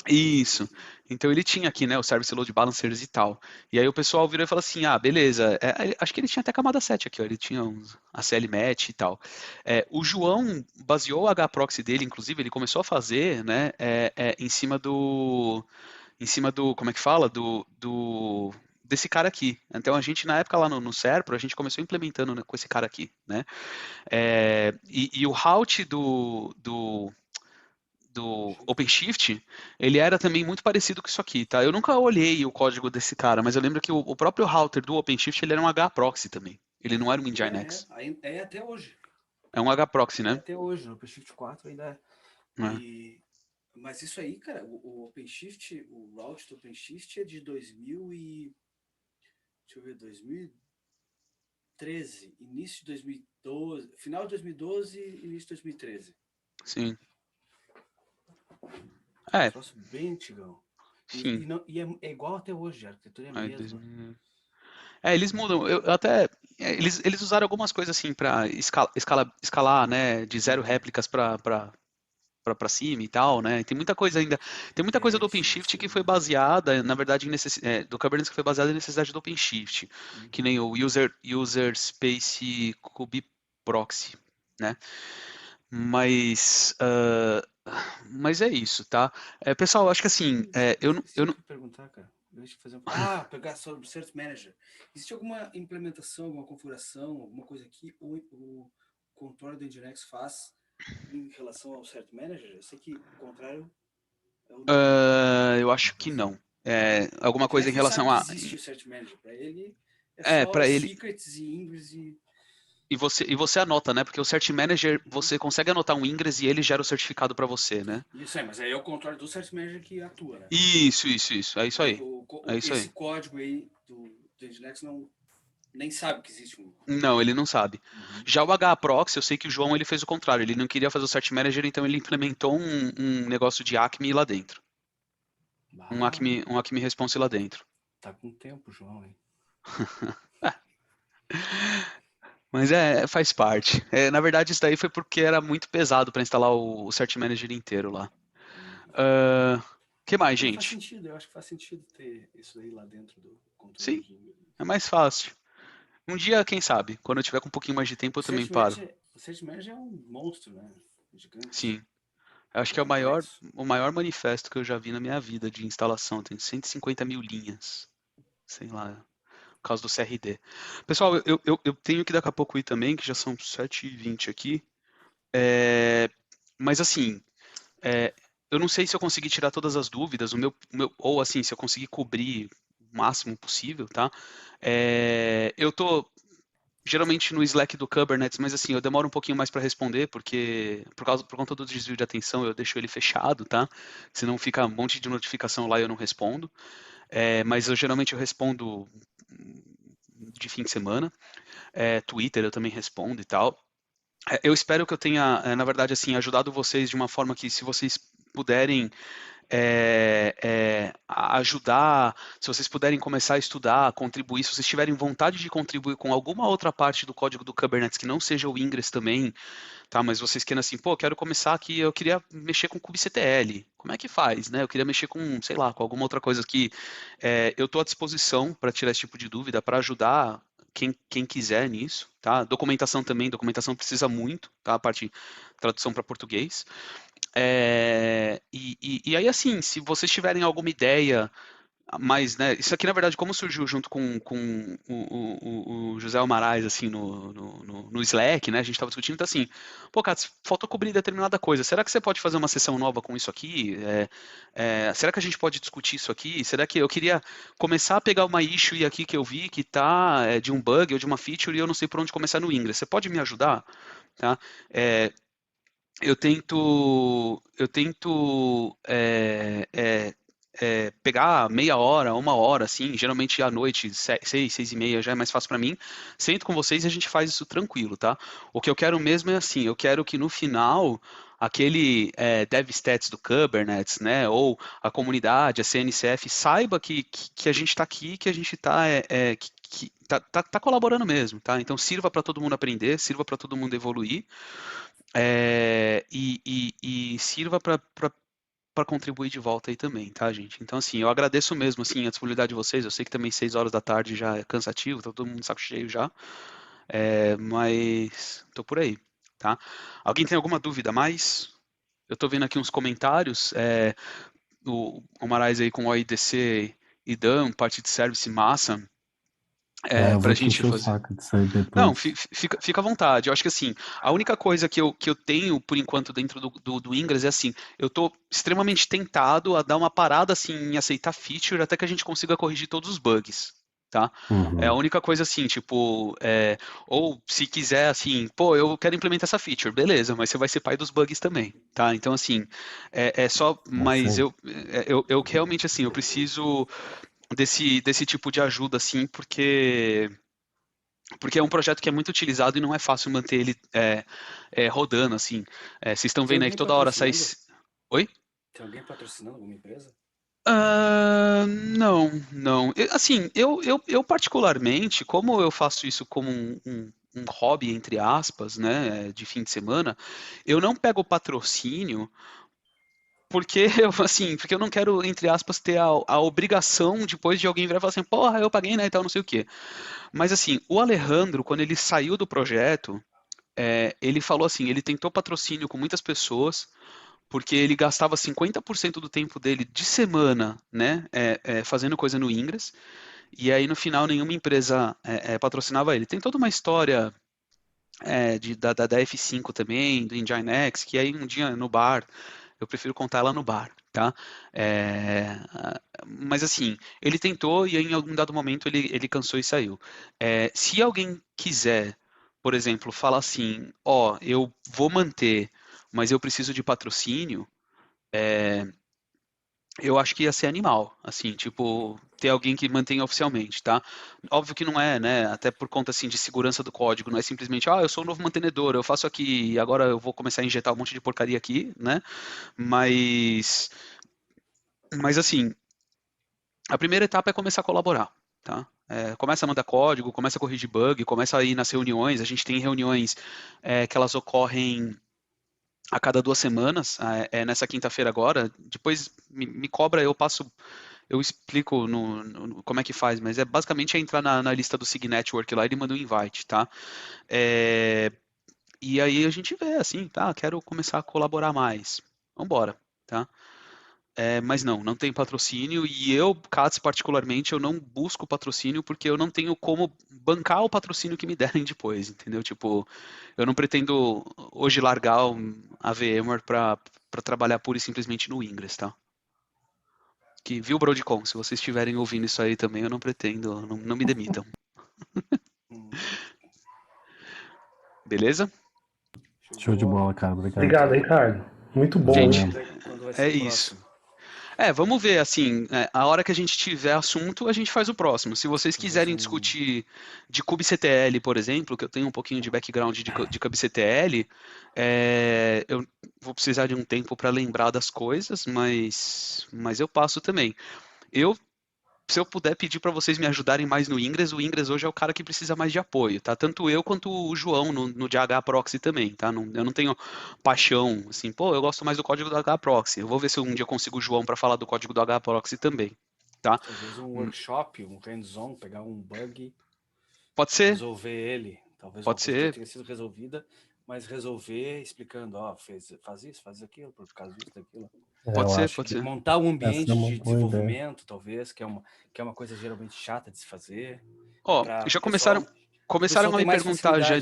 Isso. Então ele tinha aqui, né, o Service Load Balancers e tal. E aí o pessoal virou e falou assim, beleza, acho que ele tinha até camada 7 aqui, ó, ele tinha uns ACL Match e tal. O João baseou o HProxy dele, inclusive, ele começou a fazer, né, em cima do, como é que fala? Desse cara aqui. Então a gente, na época lá no Serpro, a gente começou implementando, né, com esse cara aqui, né. E o route do OpenShift, ele era também muito parecido com isso aqui, tá? Eu nunca olhei o código desse cara, mas eu lembro que o próprio router do OpenShift, ele era um HProxy também. Ele não era um Nginx. É até hoje. É um HProxy, né? Até hoje, no OpenShift 4 ainda Mas isso aí, cara, o OpenShift, o route do OpenShift é de 2013, início de 2012, final de 2012, início de 2013. Sim. Um troço bem antigão. Sim. E é igual até hoje, a arquitetura é a mesma. Eles mudam. Eles usaram algumas coisas assim para escalar, né, de 0 réplicas para cima e tal, né? Tem muita coisa ainda. Tem muita coisa do OpenShift que foi baseada, na verdade, do Kubernetes que foi baseada em necessidade do OpenShift, que nem o User Space Kubeproxy, né? Mas é isso, tá? Pessoal, acho que assim, eu não... perguntar, cara. Deixa eu fazer pegar sobre o Cert Manager. Existe alguma implementação, alguma configuração, alguma coisa que o controle do Nginx faz em relação ao Cert Manager? Eu sei que o contrário é o Eu acho que não. Alguma O coisa em Nginx relação sabe que a. existe o Cert Manager. Para ele é só Para ele. secrets e ingress e... E você anota, né? Porque o Cert Manager, você consegue anotar um ingress e ele gera o certificado para você, né? Isso aí, mas aí é o controle do Cert Manager que atua, né? Isso. É isso aí. É isso Esse aí. código aí do Nginx nem sabe que existe um. Não, ele não sabe. Já o HAProxy, eu sei que o João ele fez o contrário. Ele não queria fazer o Cert Manager, então ele implementou um negócio de Acme lá dentro. Um Acme Response lá dentro. Tá com tempo, João, hein? Mas faz parte. Na verdade, isso daí foi porque era muito pesado para instalar o Cert Manager inteiro lá. Que mais, Faz gente? sentido, eu acho que faz sentido ter isso aí lá dentro do controle. Sim, é mais fácil. Um dia, quem sabe, quando eu tiver com um pouquinho mais de tempo, eu também paro. O Cert Manager é um monstro, né? Gigante. Sim. Acho que é o maior manifesto que eu já vi na minha vida de instalação. Tem 150 mil linhas. Sei lá, por causa do CRD. Pessoal, eu tenho que daqui a pouco ir também, que já são 7h20 aqui. Mas assim, eu não sei se eu consegui tirar todas as dúvidas, ou assim, se eu conseguir cobrir o máximo possível, tá? Eu tô geralmente no Slack do Kubernetes, mas assim, eu demoro um pouquinho mais para responder, porque por conta do desvio de atenção eu deixo ele fechado, tá? Senão fica um monte de notificação lá e eu não respondo. Mas geralmente eu respondo de fim de semana. Twitter eu também respondo e tal. Eu espero que eu tenha, na verdade, assim, ajudado vocês de uma forma que, se vocês puderem ajudar, se vocês puderem começar a estudar, contribuir, se vocês tiverem vontade de contribuir com alguma outra parte do código do Kubernetes que não seja o Ingress também, tá? Mas vocês querem assim, quero começar aqui, eu queria mexer com kubectl, como é que faz, né? Eu queria mexer com, sei lá, com alguma outra coisa que eu estou à disposição para tirar esse tipo de dúvida, para ajudar quem quiser nisso, tá? Documentação precisa muito, tá? A parte tradução para português. E aí, assim, se vocês tiverem alguma ideia, mas, né, isso aqui, na verdade, como surgiu junto com o José Almaraz, assim, no Slack, né, a gente estava discutindo, então, assim, cara, faltou cobrir determinada coisa, será que você pode fazer uma sessão nova com isso aqui? Será que a gente pode discutir isso aqui? Será que eu queria começar a pegar uma issue aqui que eu vi que tá de um bug ou de uma feature e eu não sei por onde começar no Ingress, você pode me ajudar? Tá? Eu tento pegar meia hora, uma hora, assim, geralmente à noite, 6h30 já é mais fácil para mim. Sento com vocês e a gente faz isso tranquilo, tá? O que eu quero mesmo é assim, eu quero que no final aquele DevStats do Kubernetes, né, ou a comunidade, a CNCF, saiba que a gente está aqui, que a gente está que tá colaborando mesmo, tá? Então sirva para todo mundo aprender, sirva para todo mundo evoluir. E sirva para contribuir de volta aí também, tá, gente? Então, assim, eu agradeço mesmo, assim, a disponibilidade de vocês. Eu sei que também 6 horas da tarde já é cansativo, tá todo mundo de saco cheio já. Mas tô por aí, tá? Alguém tem alguma dúvida a mais? Eu tô vendo aqui uns comentários. O Marais aí com o OIDC e Dan, parte de service massa. Eu Pra vou gente encher o fazer. saco disso aí depois. Não, fica à vontade. Eu acho que assim, a única coisa que eu tenho, por enquanto, dentro do Ingress é assim, eu estou extremamente tentado a dar uma parada assim em aceitar feature até que a gente consiga corrigir todos os bugs, tá? É a única coisa assim, tipo, ou se quiser assim, eu quero implementar essa feature, beleza, mas você vai ser pai dos bugs também, tá? Então assim, só, mas eu realmente assim, eu preciso desse tipo de ajuda assim, porque é um projeto que é muito utilizado e não é fácil manter ele rodando, assim. Vocês estão vendo aí que toda hora sai... Oi? Tem alguém patrocinando alguma empresa? Não. Assim, eu particularmente, como eu faço isso como um hobby, entre aspas, né, de fim de semana, eu não pego patrocínio porque porque eu não quero, entre aspas, ter a obrigação depois de alguém virar e falar assim, porra, eu paguei, né, e tal, não sei o quê. Mas assim, o Alejandro, quando ele saiu do projeto, ele falou assim, ele tentou patrocínio com muitas pessoas, porque ele gastava 50% do tempo dele de semana, né, fazendo coisa no Ingress, e aí no final nenhuma empresa patrocinava ele. Tem toda uma história da F5 também, do Nginx, que aí um dia no bar, eu prefiro contar ela no bar, tá? Mas assim, ele tentou e em algum dado momento ele cansou e saiu. Se alguém quiser, por exemplo, falar assim, ó, eu vou manter, mas eu preciso de patrocínio, eu acho que ia ser animal, assim, tipo, ter alguém que mantenha oficialmente, tá? Óbvio que não é, né? Até por conta, assim, de segurança do código, não é simplesmente, eu sou o novo mantenedor, eu faço aqui e agora eu vou começar a injetar um monte de porcaria aqui, né? Mas, assim, a primeira etapa é começar a colaborar, tá? Começa a mandar código, começa a corrigir bug, começa a ir nas reuniões, a gente tem reuniões que elas ocorrem a cada 2 semanas, nessa quinta-feira agora, depois me cobra, eu explico como é que faz, mas basicamente entrar na lista do Sig Network lá, ele manda um invite, tá? E aí a gente vê, assim, tá, quero começar a colaborar mais, vambora, tá? Mas não tem patrocínio e eu, Katz, particularmente, eu não busco patrocínio porque eu não tenho como bancar o patrocínio que me derem depois, entendeu? Tipo, eu não pretendo hoje largar a VMware para trabalhar pura e simplesmente no Ingress, tá? Viu, Broadcom? Se vocês estiverem ouvindo isso aí também, eu não pretendo, não me demitam. Beleza? Show de bola, cara. Obrigado. Obrigado, Ricardo. Muito bom. Gente, Quando vai ser o isso. próximo? Vamos ver, assim, a hora que a gente tiver assunto, a gente faz o próximo. Se vocês quiserem discutir de kubectl, por exemplo, que eu tenho um pouquinho de background de kubectl, eu vou precisar de um tempo para lembrar das coisas, mas eu passo também. Se eu puder pedir para vocês me ajudarem mais no Ingress, o Ingress hoje é o cara que precisa mais de apoio, tá? Tanto eu quanto o João no DH Proxy também, tá? Eu não tenho paixão, assim, eu gosto mais do código do DH Proxy. Eu vou ver se um dia eu consigo o João para falar do código do DH Proxy também, tá? Talvez um workshop, um hands-on, pegar um bug, Pode ser. resolver ele. Talvez Pode uma coisa que ser. tenha sido resolvida, mas resolver explicando, faz isso, faz aquilo, por causa disso, daquilo. Pode ser. Montar um ambiente Essa é uma de boa desenvolvimento, talvez, que é uma coisa geralmente chata de se fazer. Já começaram a me perguntar já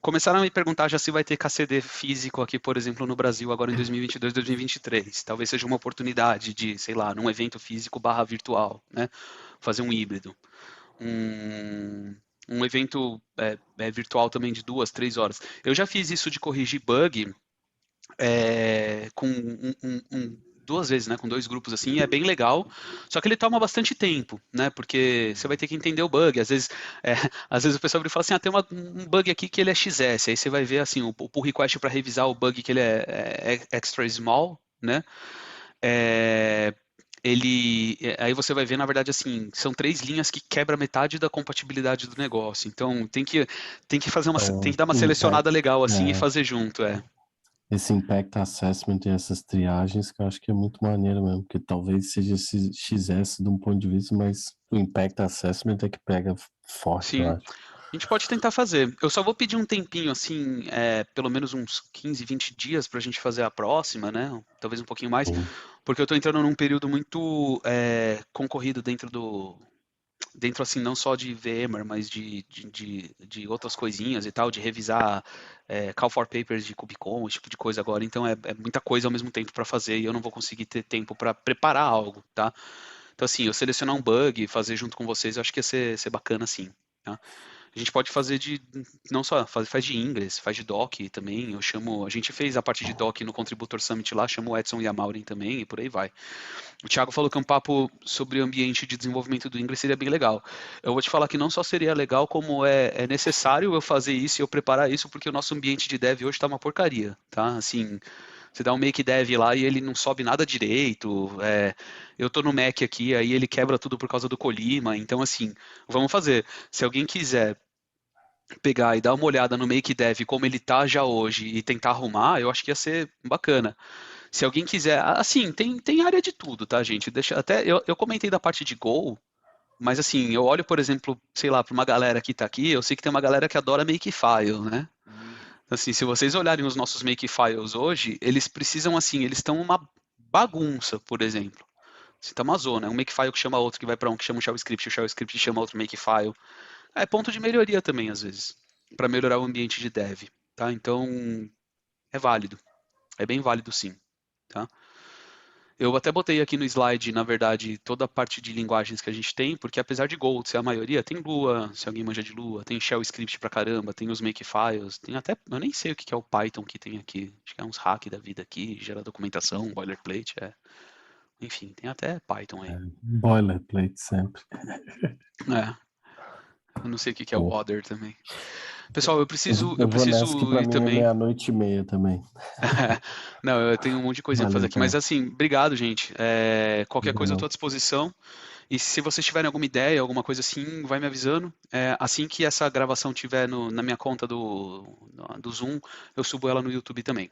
começaram a me perguntar já se vai ter KCD físico aqui, por exemplo, no Brasil agora em 2022, 2023. Talvez seja uma oportunidade de, sei lá, num evento físico / virtual, né? Fazer um híbrido. Um evento virtual também de 2, 3 horas. Eu já fiz isso de corrigir bug com 2 vezes, né, com 2 grupos assim, é bem legal, só que ele toma bastante tempo, né, porque você vai ter que entender o bug, às vezes o pessoal fala assim, tem um bug aqui que ele é XS, aí você vai ver assim, o pull request para revisar o bug que ele é extra small, né, aí você vai ver, na verdade, assim, são 3 linhas que quebra metade da compatibilidade do negócio, então tem que fazer tem que dar uma selecionada legal assim e fazer junto, Esse Impact Assessment e essas triagens que eu acho que é muito maneiro mesmo, porque talvez seja esse XS de um ponto de vista, mas o Impact Assessment é que pega forte, Sim. eu acho. A gente pode tentar fazer. Eu só vou pedir um tempinho, assim, pelo menos uns 15, 20 dias para a gente fazer a próxima, né? Talvez um pouquinho mais, porque eu estou entrando num período muito concorrido dentro, assim, não só de VMware, mas de outras coisinhas e tal, de revisar call for papers de KubeCon, esse tipo de coisa agora. Então é muita coisa ao mesmo tempo para fazer e eu não vou conseguir ter tempo para preparar algo, tá? Então, assim, eu selecionar um bug, fazer junto com vocês, eu acho que ia ser bacana, sim, tá? A gente pode fazer não só, faz de Ingress, faz de Doc também, a gente fez a parte de Doc no Contributor Summit lá, chama o Edson e a Maureen também, e por aí vai. O Thiago falou que um papo sobre o ambiente de desenvolvimento do Ingress seria bem legal. Eu vou te falar que não só seria legal, como é necessário eu fazer isso e eu preparar isso, porque o nosso ambiente de dev hoje tá uma porcaria, tá? Assim, você dá um make dev lá e ele não sobe nada direito. Eu tô no Mac aqui, aí ele quebra tudo por causa do Colima. Então, assim, vamos fazer. Se alguém quiser pegar e dar uma olhada no make dev como ele tá já hoje e tentar arrumar, eu acho que ia ser bacana. Se alguém quiser, assim, tem área de tudo, tá, gente? Até eu comentei da parte de Go, mas assim, eu olho, por exemplo, sei lá, para uma galera que tá aqui, eu sei que tem uma galera que adora Makefile, né? Assim, se vocês olharem os nossos makefiles hoje, eles precisam, assim, eles estão uma bagunça, por exemplo. Assim, tá uma zona, é um makefile que chama outro, que vai para um que chama um shell script, o shell script chama outro makefile. É ponto de melhoria também, às vezes, para melhorar o ambiente de dev, tá? Então, é válido. É bem válido, sim, tá? Eu até botei aqui no slide, na verdade, toda a parte de linguagens que a gente tem, porque apesar de Gold ser a maioria, tem Lua, se alguém manja de Lua, tem Shell Script pra caramba, tem os makefiles, tem até, eu nem sei o que é o Python que tem aqui, acho que é uns hack da vida aqui, gera documentação, boilerplate, enfim, tem até Python aí. Boilerplate sempre. Eu não sei o que é o Other também. Pessoal, eu Eu preciso vou nessa que pra ir mim também. é 00:30 também. Não, eu tenho um monte de coisa pra fazer aqui, mas assim, obrigado, gente. Qualquer coisa eu tô à disposição. E se vocês tiverem alguma ideia, alguma coisa assim, vai me avisando. Assim que essa gravação tiver na minha conta do Zoom, eu subo ela no YouTube também.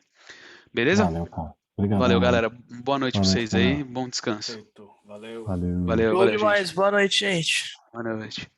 Beleza? Valeu, cara. Obrigado. Valeu, galera. Boa noite pra vocês aí. Perfeito. Bom descanso. Valeu. Valeu. Valeu, Show valeu, demais. gente. Boa noite, gente. Boa noite.